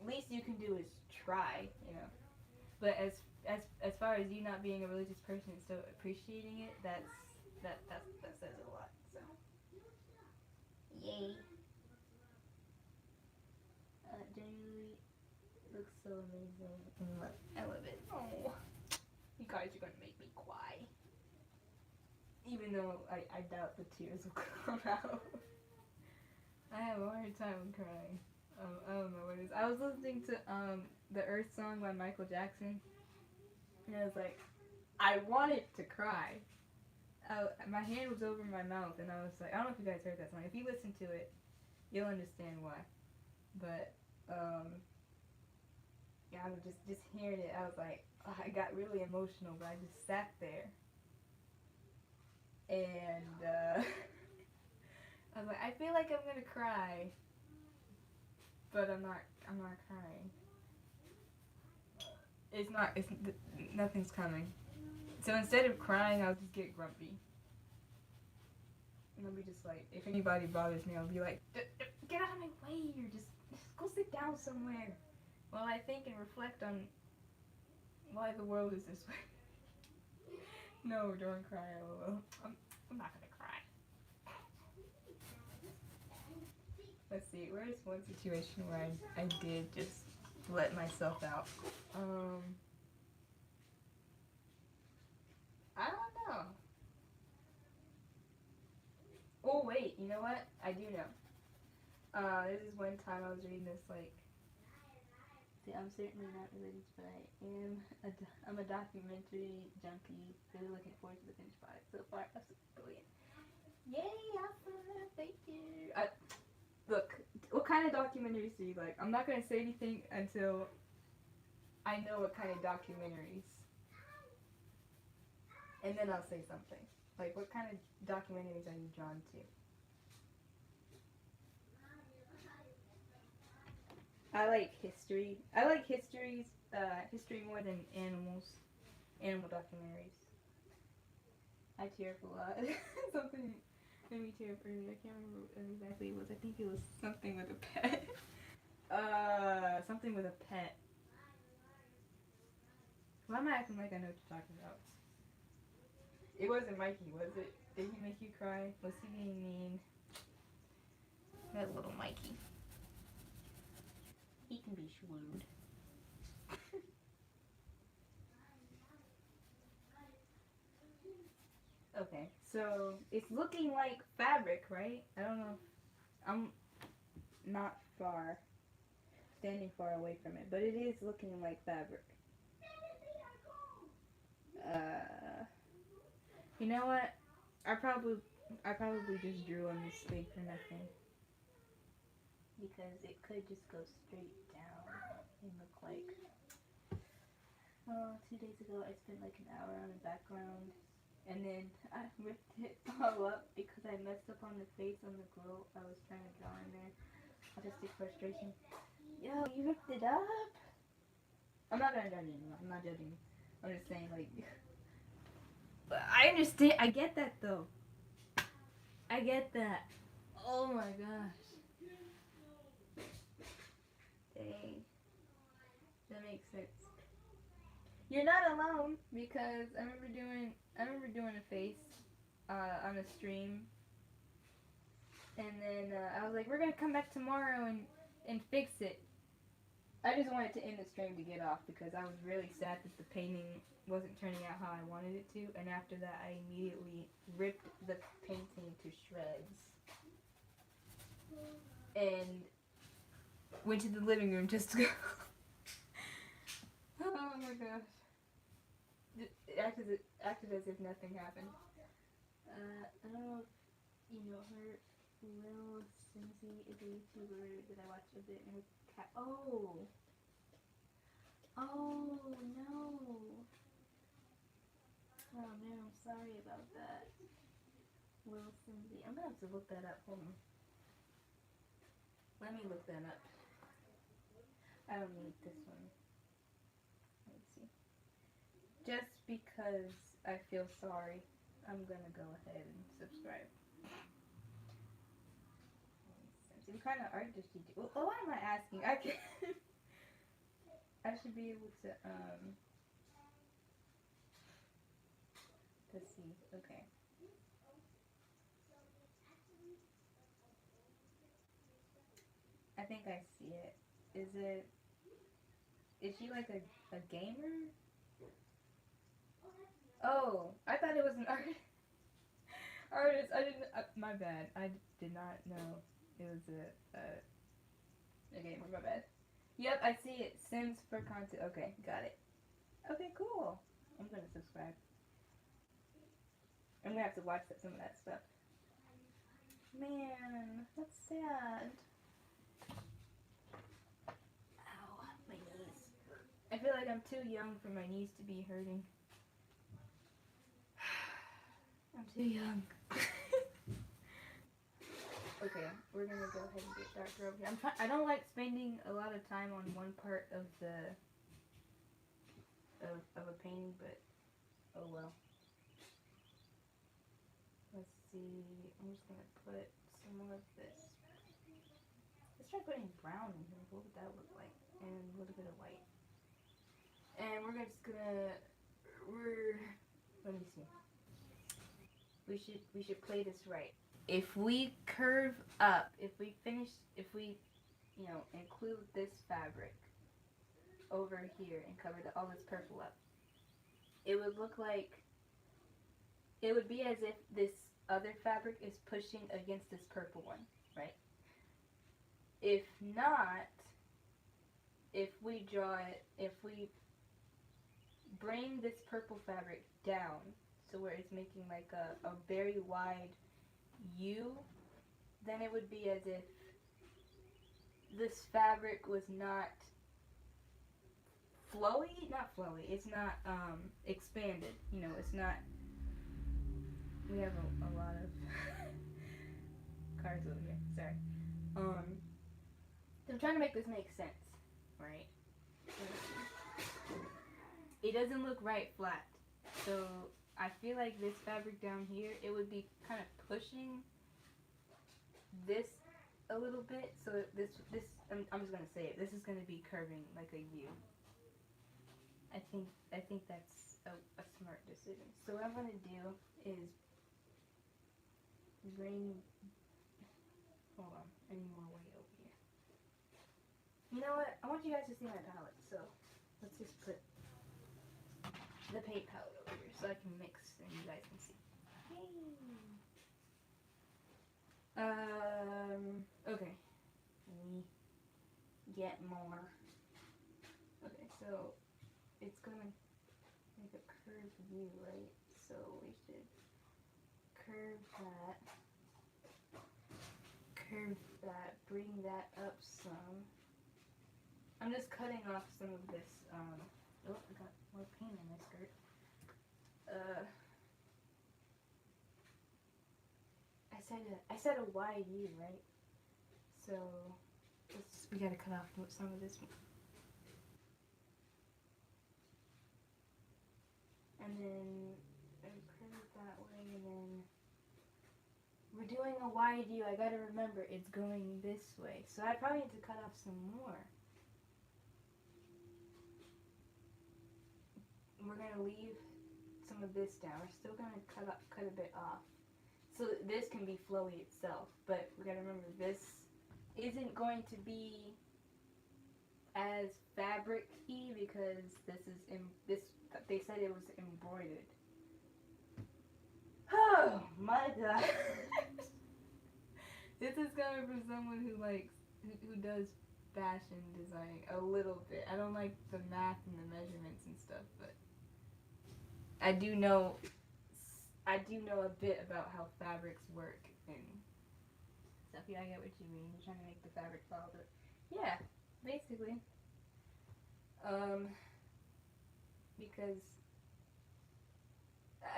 least you can do is try, you know. But as far as you not being a religious person and still appreciating it, that says a lot. So, yay! Genuinely looks so amazing. I love it. Oh, you guys are gonna make me cry. Even though I doubt the tears will come out. I have a hard time crying. I don't know what it is. I was listening to the Earth Song by Michael Jackson, and I was like, I wanted to cry. My hand was over my mouth, and I was like, I don't know if you guys heard that song. If you listen to it, you'll understand why. But yeah, I was just hearing it. I was like, oh, I got really emotional, but I just sat there, and I was like, I feel like I'm gonna cry, but I'm not crying. Nothing's coming. So instead of crying, I'll just get grumpy. And I'll be just like, if anybody bothers me, I'll be like, get out of my way, or just go sit down somewhere. While I think and reflect on why the world is this way. No, don't cry, LOL. I'm not gonna cry. Let's see, where's one situation where I did just let myself out? I don't know. Oh wait, you know what? I do know. This is one time I was reading this, like, see, I'm certainly not religious, but I'm a documentary junkie. Really looking forward to the finished product. So far, absolutely brilliant. Yay, awesome! Thank you. Look, what kind of documentaries do you like? I'm not gonna say anything until I know what kind of documentaries, and then I'll say something. Like, what kind of documentaries are you drawn to? I like history. I like history more than animal documentaries. I tear up a lot. Something made me tear up earlier. I can't remember what exactly it was. I think it was something with a pet. Something with a pet. Why am I acting like I know what you're talking about? It wasn't Mikey, was it? Did he make you cry? Was he being mean? That little Mikey. He can be shrewd. Okay, so it's looking like fabric, right? I don't know. I'm not standing far away from it, but it is looking like fabric. You know what? I probably just drew a mistake for nothing. Because it could just go straight down and look like... Oh, 2 days ago I spent like an hour on the background, and then I ripped it all up because I messed up on the face on the girl I was trying to draw in there. Artistic frustration. Yo, you ripped it up? I'm not gonna judge you. I'm not judging you. I'm just saying, like... But I understand. I get that, though. I get that. Oh my gosh. Dang. That makes sense. You're not alone, because I remember doing a face on a stream, and then I was like, we're gonna come back tomorrow and fix it. I just wanted to end the stream to get off because I was really sad that the painting wasn't turning out how I wanted it to, and after that I immediately ripped the painting to shreds and went to the living room just to go. Oh my gosh. It acted as if nothing happened. I don't know if you know her. Lil Simsy is a YouTuber that I watch a bit, and her cat. Oh no. Oh man, I'm sorry about that. Lil Simsy. I'm gonna have to look that up. Hold on. Let me look that up. I don't need this one. Let's see. Just because I feel sorry, I'm gonna go ahead and subscribe. So what kind of art does she do? Well, why am I asking? I can I should be able to see. Okay. I think I see it. Is she like a gamer? Oh, I thought it was an artist. I didn't. My bad. I did not know it was a gamer. My bad. Yep, I see it. Sims for content. Okay, got it. Okay, cool. I'm gonna subscribe. I'm gonna have to watch some of that stuff. Man, that's sad. Ow, my knees. I feel like I'm too young for my knees to be hurting. I'm too young. Okay, we're gonna go ahead and get darker over here. I don't like spending a lot of time on one part of of a painting, but oh well. Let's see. I'm just gonna put some more of this. Let's try putting brown in here. What would that look like? And a little bit of white. And we're just gonna. Let me see. We should play this right. If we curve up, if we include this fabric over here and cover all this purple up, it would look like, it would be as if this other fabric is pushing against this purple one, right? If not, if we bring this purple fabric down, so where it's making like a very wide U, then it would be as if this fabric was not flowy, it's not expanded, it's not, we have a lot of cars over here, sorry. So I'm trying to make this make sense, right? It doesn't look right flat, so I feel like this fabric down here, it would be kind of pushing this a little bit, so this I'm just gonna say it. This is gonna be curving like a U. I think that's a smart decision. So what I'm gonna do is bring. Hold on, I need more white over here. You know what? I want you guys to see my palette, so let's just put the paint palette over here so I can mix and you guys can see. Okay. Let me get more. Okay, so it's gonna make a curved U, right? So we should curve that, bring that up some. I'm just cutting off some of this, oh, I got more paint in my skirt. I said a wide U, right? So we gotta cut off some of this one. And then curve it that way, and then we're doing a wide U. I gotta remember it's going this way. So I probably need to cut off some more. We're gonna leave some of this down. We're still gonna cut a bit off. So this can be flowy itself, but we gotta remember this isn't going to be as fabric-y because they said it was embroidered. Oh my god. This is coming from someone who does fashion designing a little bit. I don't like the math and the measurements and stuff, but I do know a bit about how fabrics work and stuff. Yeah, I get what you mean. You're trying to make the fabric fall, but yeah, basically. Because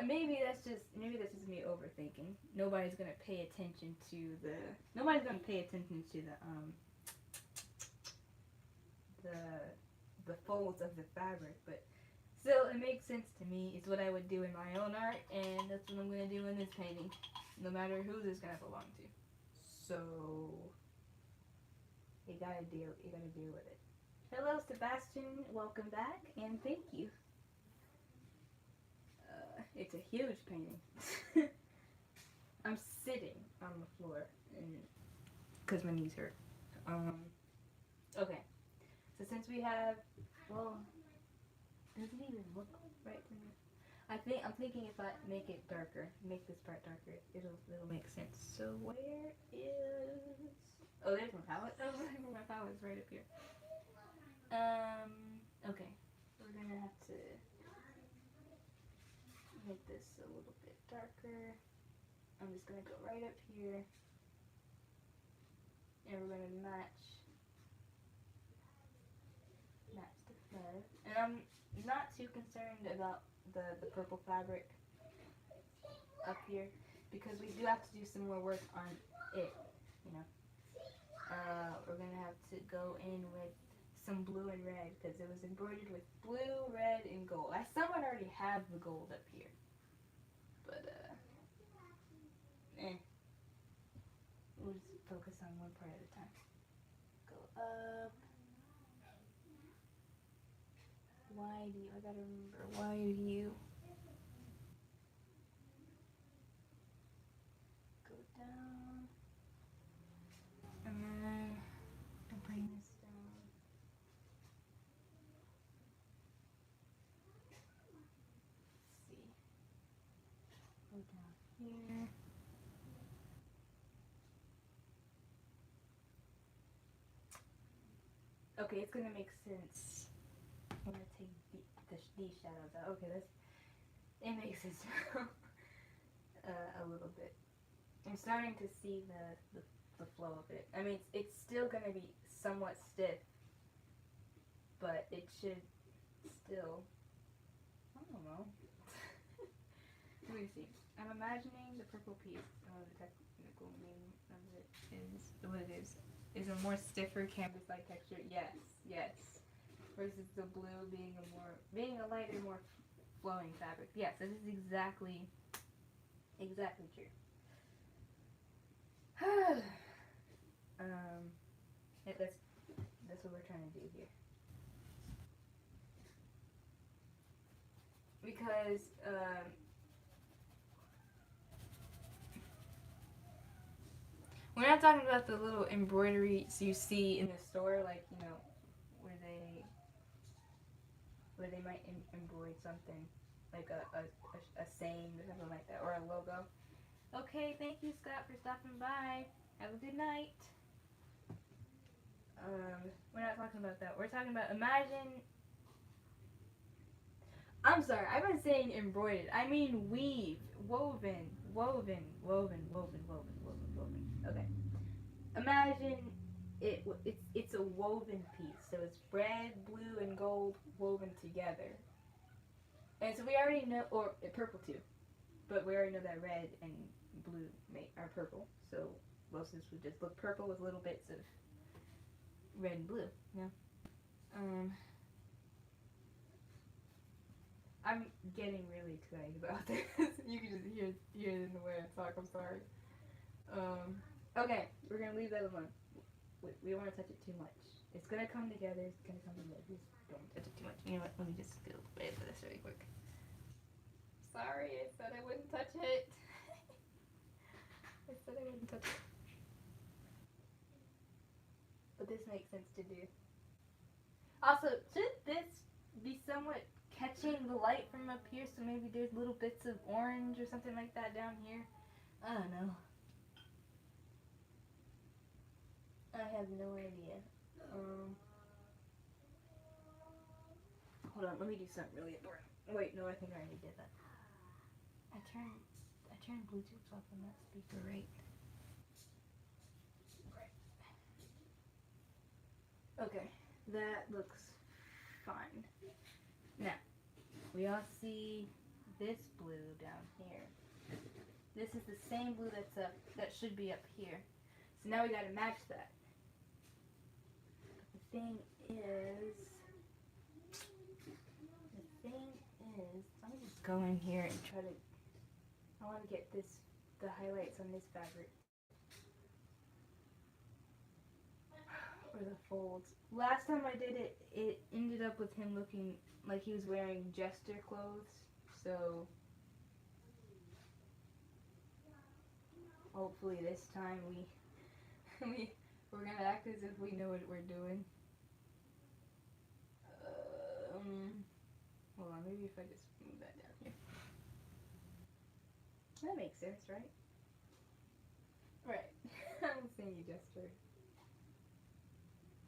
maybe that's just me overthinking. Nobody's gonna pay attention to the folds of the fabric, but still, it makes sense to me. It's what I would do in my own art, and that's what I'm going to do in this painting, no matter who this is going to belong to. So, You gotta deal with it. Hello, Sebastian. Welcome back, and thank you. It's a huge painting. I'm sitting on the floor, because my knees hurt. Okay. So since we have, well, does it even look right to me? I'm thinking if I make it darker, make this part darker, it'll make sense. So where is? Oh, there's my palette. Oh, my palette's right up here. Okay. We're gonna have to make this a little bit darker. I'm just gonna go right up here, and we're gonna match the thread. And I'm not too concerned about the purple fabric up here, because we do have to do some more work on it, you know. We're gonna have to go in with some blue and red, because it was embroidered with blue, red, and gold. I somewhat already have the gold up here, but we'll just focus on one part at a time. Go up. Why do you? I gotta remember. Why do you? Go down. And then I bring this down. Let's see. Go down here. Okay, it's gonna make sense. I'm gonna take these shadows out. Okay, it makes sense a little bit. I'm starting to see the flow of it. I mean, it's still gonna be somewhat stiff, but it should still, I don't know. Let me see. I'm imagining the purple piece, the technical meaning of it is what it is a more stiffer canvas-like texture. Yes. Versus the blue being a lighter, more flowing fabric. Yes, this is exactly true. That's what we're trying to do here. Because we're not talking about the little embroideries you see in the store, like, you know, where they might embroider something, like a saying or something like that, or a logo. Okay, thank you, Scott, for stopping by. Have a good night. We're not talking about that. We're talking about, imagine. I'm sorry, I've been saying embroidered. I mean weave, woven. Okay. Imagine it's a woven piece. So it's red, blue, and gold woven together. And so we already know, or purple too, but we already know that red and blue are purple. So most of this would just look purple with little bits of red and blue. No. I'm getting really excited about this. You can just hear it in the way I talk. I'm sorry. Okay, we're gonna leave that alone. We don't want to touch it too much. It's gonna come together. Just don't touch it too much. You know what? Let me just go right for this really quick. Sorry, I said I wouldn't touch it. I said I wouldn't touch it. But this makes sense to do. Also, should this be somewhat catching the light from up here, so maybe there's little bits of orange or something like that down here? I don't know. I have no idea. Hold on, let me do something really important. Wait, no, I think I already did that. I turned Bluetooth off on that speaker, right? Okay, that looks fine. Now, we all see this blue down here. This is the same blue that should be up here. So now we gotta match that. But the thing is, let me just go in here and try to, I want to get the highlights on this fabric. or the folds. Last time I did it, it ended up with him looking like he was wearing jester clothes. So hopefully this time we're gonna act as if we know what we're doing. Hold on, maybe if I just move that down here. That makes sense, right? Right. I'm saying you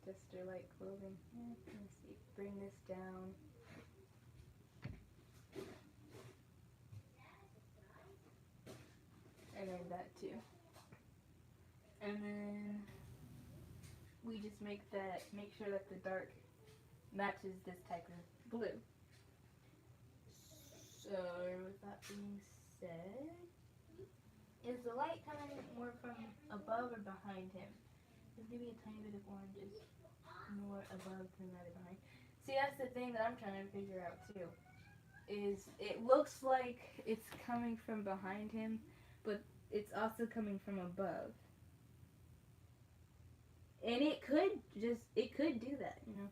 jester-like clothing. Let me see. Bring this down. And then that too. And then we just make sure that the dark matches this type of blue. So with that being said, is the light coming more from above or behind him? There's maybe a tiny bit of orange is more above than that behind. See, that's the thing that I'm trying to figure out too. Is it looks like it's coming from behind him, but it's also coming from above. And it could do that, you know.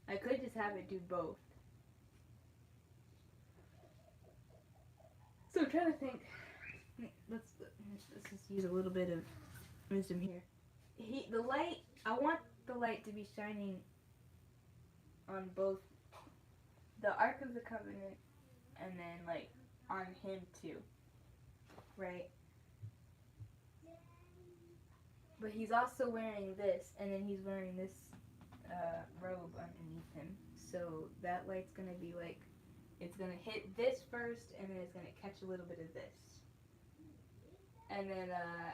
I could just have it do both. So I'm trying to think. Let's just use a little bit of wisdom here. I want the light to be shining on both the Ark of the Covenant and then like on him too, right? But he's also wearing this, and then he's wearing this robe underneath him. So that light's gonna be like, it's gonna hit this first, and then it's gonna catch a little bit of this, and then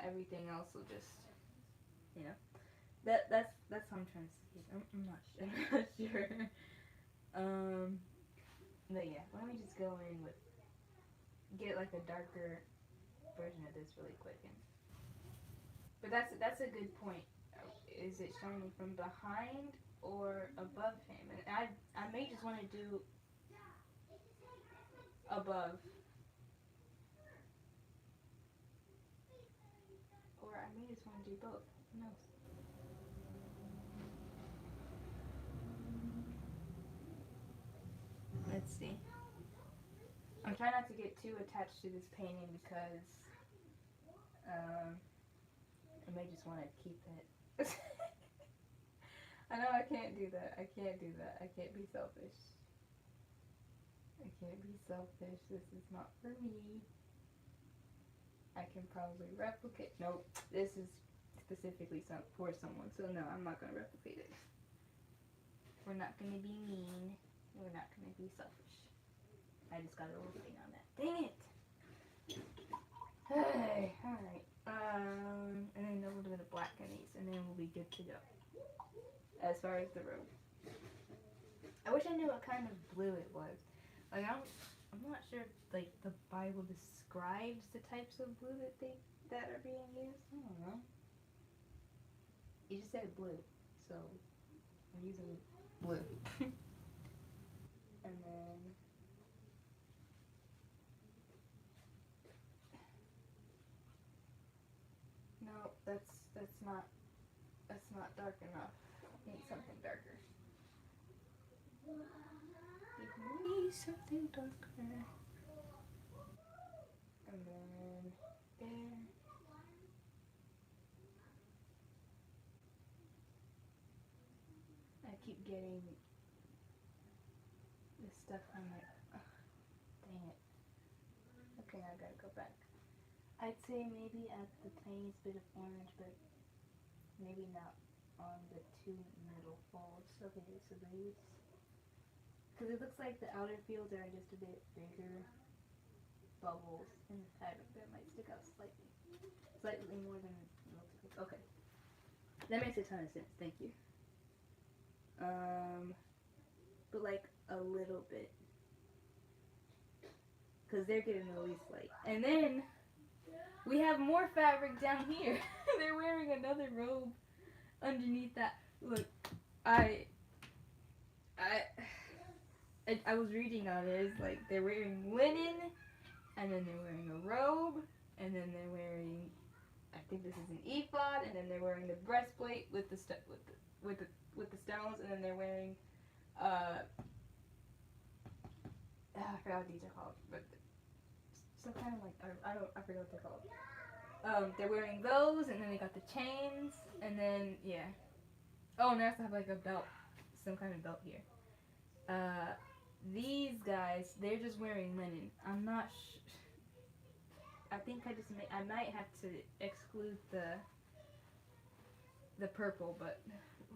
everything else will just, you know, that's how I'm trying to see it. I'm not sure. But yeah, why don't we just go in with get like a darker version of this really quick. But that's a good point. Is it shining from behind or above him? And I may just want to do above, or I may just want to do both. Who knows? Let's see. I'm trying not to get too attached to this painting because I may just want to keep it. I know I can't do that. I can't be selfish. This is not for me. I can probably replicate. Nope. This is specifically for someone. So no, I'm not going to replicate it. We're not going to be mean. We're not going to be selfish. I just got a little thing on that. Dang it! Hey, alright. And then a little bit of black in these, and then we'll be good to go. As far as the robe. I wish I knew what kind of blue it was. Like, I'm not sure if, like, the Bible describes the types of blue that are being used. I don't know. It just said blue, so I'm using blue. And then no, that's not dark enough. I need something darker. Give me something darker. And then there. I keep getting this stuff on my. Dang it. Okay, I gotta go back. I'd say maybe add the tiniest bit of orange, but maybe not on the two middle folds. Okay, so these. Because it looks like the outer fields are just a bit bigger bubbles in the fabric that might stick out slightly. Slightly more than it looks like. Okay. That makes a ton of sense, thank you. But like a little bit. Because they're getting the least light. And then we have more fabric down here. They're wearing another robe underneath that. Look, I was reading on it. It's like they're wearing linen, and then they're wearing a robe, and then they're wearing I think this is an ephod, and then they're wearing the breastplate with the stones, and then they're wearing I forgot what these are called, but some kind of like I forgot what they're called. They're wearing those, and then they got the chains, and then yeah. Oh, and they also have like a belt, some kind of belt here. These guys, they're just wearing linen. I'm not I think I might have to exclude the purple, but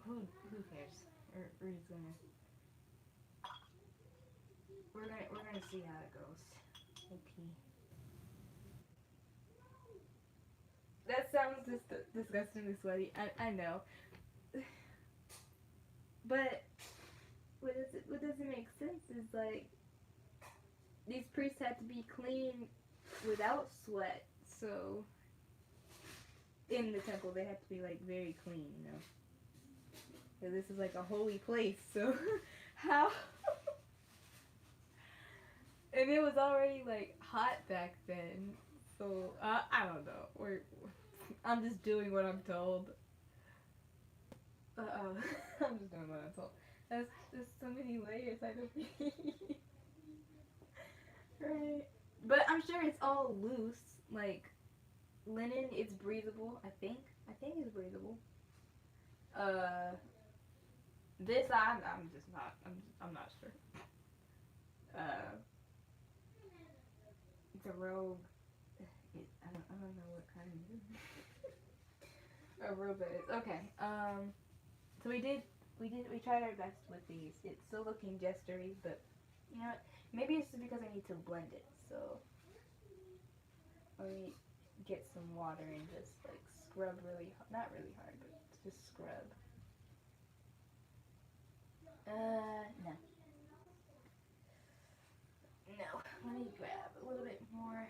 who cares? We're just gonna we're gonna see how it goes. Okay. That sounds disgustingly sweaty. I know, but what doesn't make sense is like these priests had to be clean without sweat, so in the temple they have to be like very clean, you know. So this is like a holy place, so how? And it was already like hot back then, so I don't know. I'm just doing what I'm told. I'm just doing what I'm told. There's so many layers I don't need. Right. But I'm sure it's all loose. Like linen, it's breathable. I think it's breathable. This I'm just not. I'm not sure. It's a robe. I don't know what kind of a robe it is. Okay. So we tried our best with these. It's still looking jestery, but you know what? Maybe it's just because I need to blend it. So let me get some water and just like scrub not really hard, but just scrub. No. No. Let me grab a little bit more.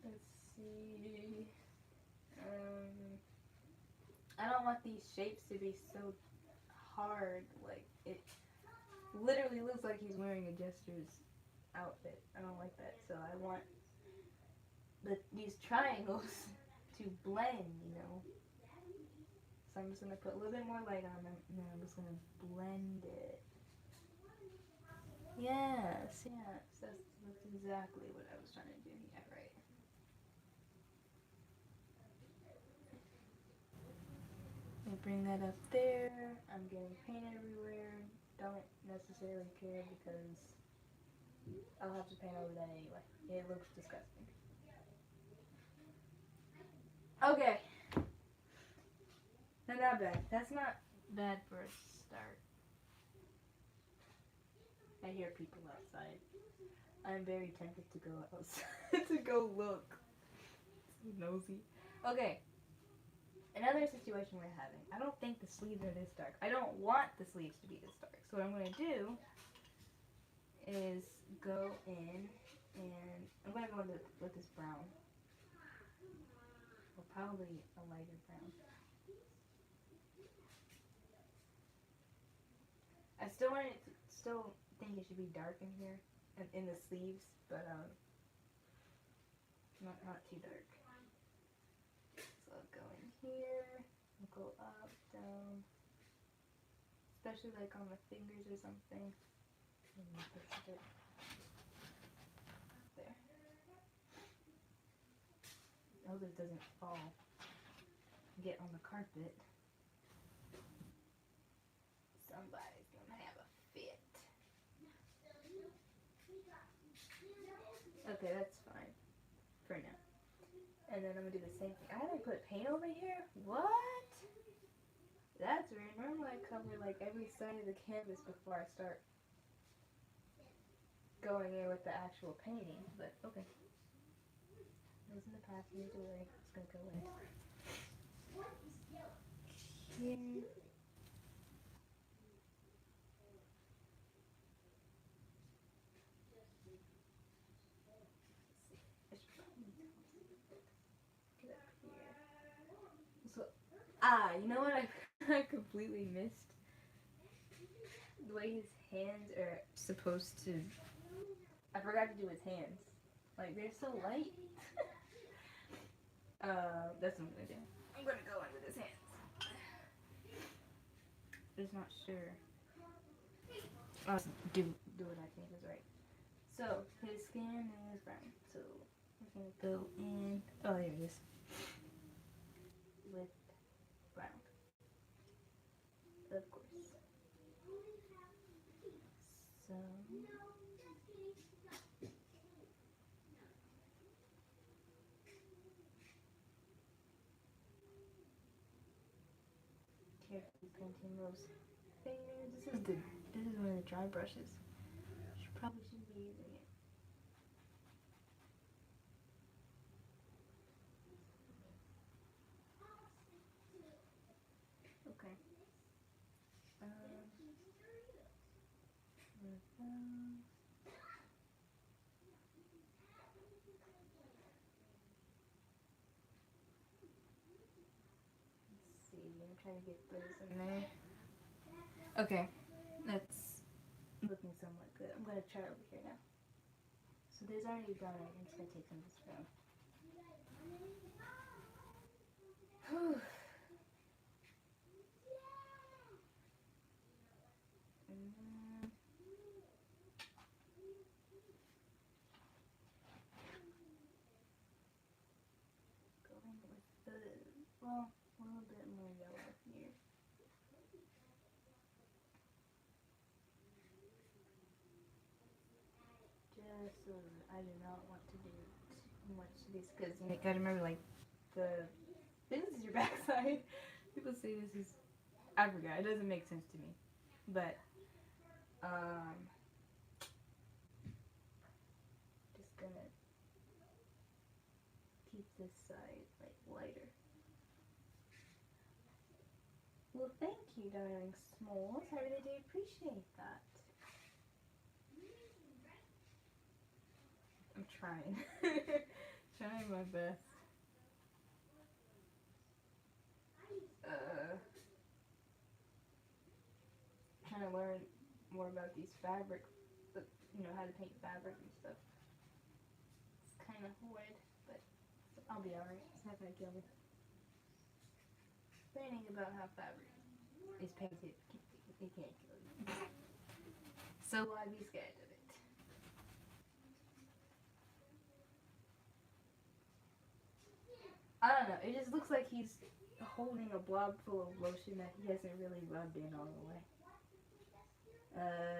Let's see. I don't want these shapes to be so hard. Like it literally looks like he's wearing a jester's outfit. I don't like that. So I want these triangles to blend, you know. So I'm just going to put a little bit more light on them, and then I'm just going to blend it. Yes. That's exactly what I was trying to do. Yeah, right. Let me bring that up there. I'm getting paint everywhere. Don't necessarily care because I'll have to paint over that anyway. It looks disgusting. Okay. Not bad. That's not bad for a start. I hear people outside. I'm very tempted to go outside to go look. So nosy. Okay. Another situation we're having. I don't think the sleeves are this dark. I don't want the sleeves to be this dark. So what I'm going to do is go in and I'm going to go with this brown. Or probably a lighter brown. I still think it should be dark in here, in the sleeves, but not too dark. So I'll go in here, I'll go up, down, especially like on the fingers or something. There. I hope it doesn't fall. Get on the carpet. Somebody's gonna have a fit. Okay, that's fine. For now. And then I'm gonna do the same thing. I haven't put paint over here? What? That's weird. Normally I cover like every side of the canvas before I start going in with the actual painting, but okay. It was in the past, you need to worry. It's gonna go in. Here. So, you know what? I completely missed the way his hands are supposed to. I forgot to do his hands. Like, they're so light. That's what I'm gonna do. I'm gonna go in with his hands. Just not sure. I'll do what I think is right. So, his skin is brown. So, we're gonna go in. Oh, there it is. With brown. Of course. So. Carefully painting those fingers. This is one of the dry brushes. Probably shouldn't be using it. Okay. Let's see. I'm trying to get those in there. Okay. That's looking somewhat good. I'm gonna try over here now. So there's already brown. I'm just gonna take some of this brown. Whew. Going with the, well, a little bit more yellow here. Just so I do not want to do too much to this because you gotta remember, like, this is your backside. People say this is, I forgot, it doesn't make sense to me. But, just gonna keep this side, like, lighter. Well, thank you, darling Smalls. I really do appreciate that. I'm trying. Trying my best. Trying to learn more about these fabrics, you know, how to paint fabric and stuff. It's kind of hard, but I'll be alright. It's not gonna kill me. Learning about how fabric is painted, it can't kill you. So why be scared of it? I don't know. It just looks like he's holding a blob full of lotion that he hasn't really rubbed in all the way.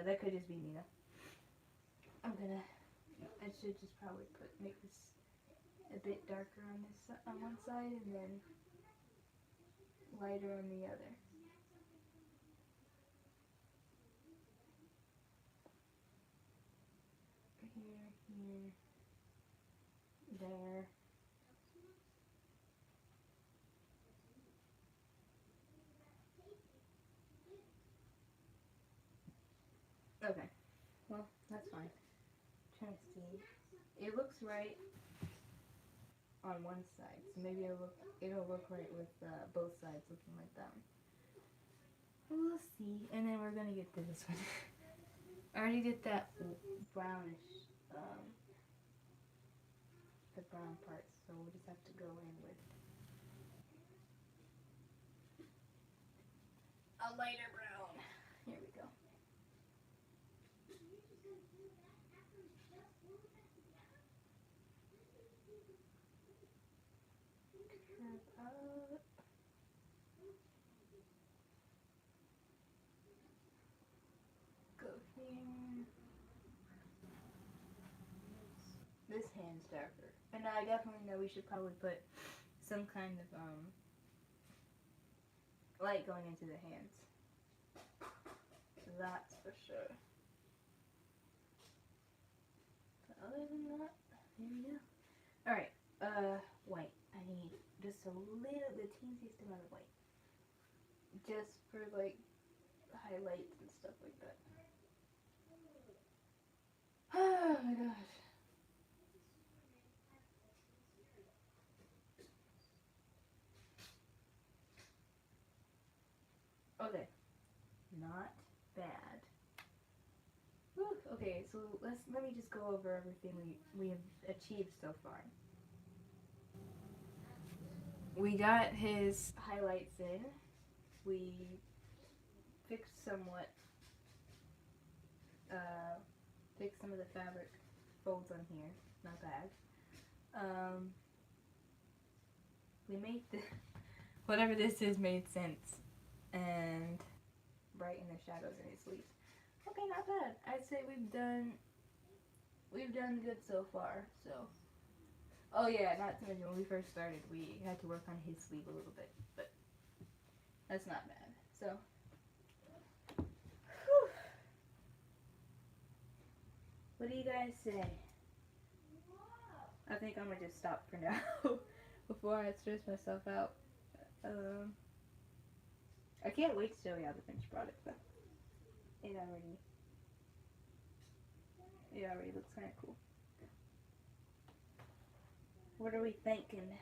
That could just be me though. I should just probably make this a bit darker on one side and then lighter on the other. Here, there. Okay, well, that's fine. I'm trying to see. It looks right on one side, so maybe it'll look right with both sides looking like that one. We'll see. And then we're gonna get to this one. I already did that brownish, the brown parts, so we'll just have to go in with a lighter brown. Here we go. Curve up. Go here. This hand's darker. And I definitely know we should probably put some kind of light going into the hands. That's for sure. But other than that, here we go. Alright, white. I need just a little, the teeniest amount of white. Just for, like, highlights and stuff like that. Oh my gosh. Okay. Not bad. Whew. Okay, so let me just go over everything we have achieved so far. We got his highlights in. We fixed somewhat, fixed some of the fabric folds on here. Not bad. We made the whatever this is made sense and brighten the shadows in his sleeves. Okay, not bad. I'd say we've done good so far. So, oh yeah, not to mention when we first started, we had to work on his sleeve a little bit, but that's not bad. So, whew. What do you guys say? I think I'm gonna just stop for now before I stress myself out. I can't wait to show y'all the finished product, but it already looks kind of cool. What are we thinking?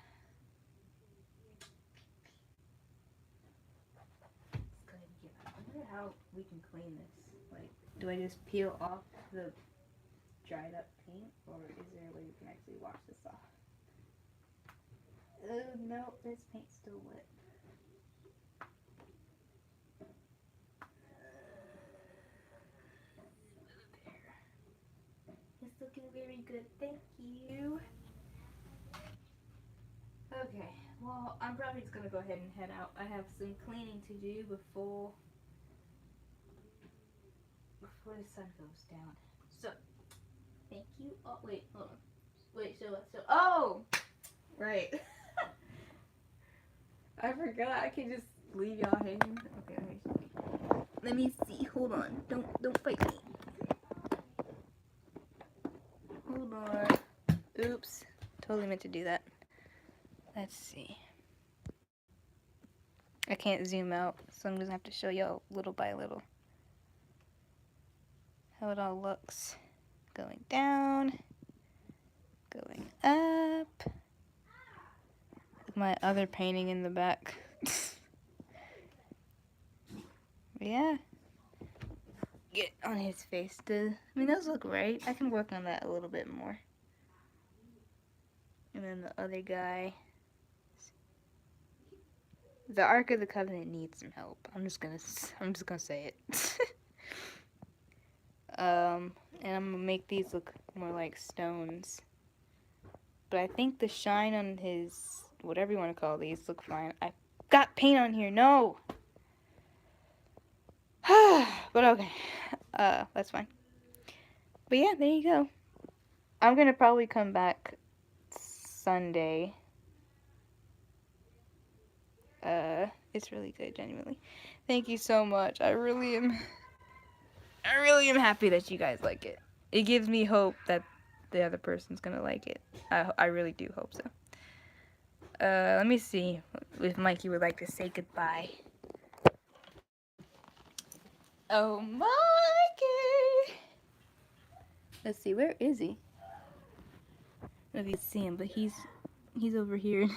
It's gonna be. I wonder how we can clean this. Like, do I just peel off the dried up paint, or is there a way we can actually wash this off? No, this paint's still wet. It's looking very good, thank you. Okay, well, I'm probably just gonna go ahead and head out. I have some cleaning to do before the sun goes down. So, thank you. Oh, wait, hold on. Wait, oh! Right. I forgot, I can just leave y'all hanging. Okay, let me see, hold on. Don't fight me. Hold on. Oops, totally meant to do that. Let's see. I can't zoom out, so I'm gonna have to show y'all little by little how it all looks. Going down, going up. My other painting in the back. Yeah. Get on his face. I mean, those look right. I can work on that a little bit more. And then the other guy. The Ark of the Covenant needs some help. I'm just gonna say it. And I'm gonna make these look more like stones. But I think the shine on his, whatever you want to call these, look fine. I got paint on here. No. But okay. That's fine. But yeah, there you go. I'm gonna probably come back Sunday. It's really good, genuinely. Thank you so much. I really am happy that you guys like it. It gives me hope that the other person's gonna like it. I really do hope so. Let me see if Mikey would like to say goodbye. Oh, Mikey! Let's see, where is he? I don't know if you see him, but he's over here.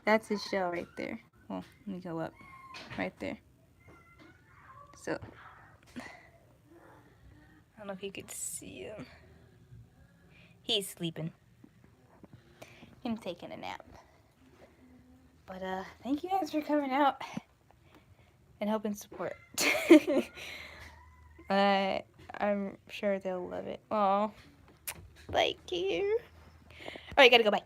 That's his shell right there. Well, let me go up. Right there. So, I don't know if you could see him. He's sleeping. Him taking a nap. But, thank you guys for coming out and helping support. I'm sure they'll love it. Aw, thank you. Alright, gotta go, bye.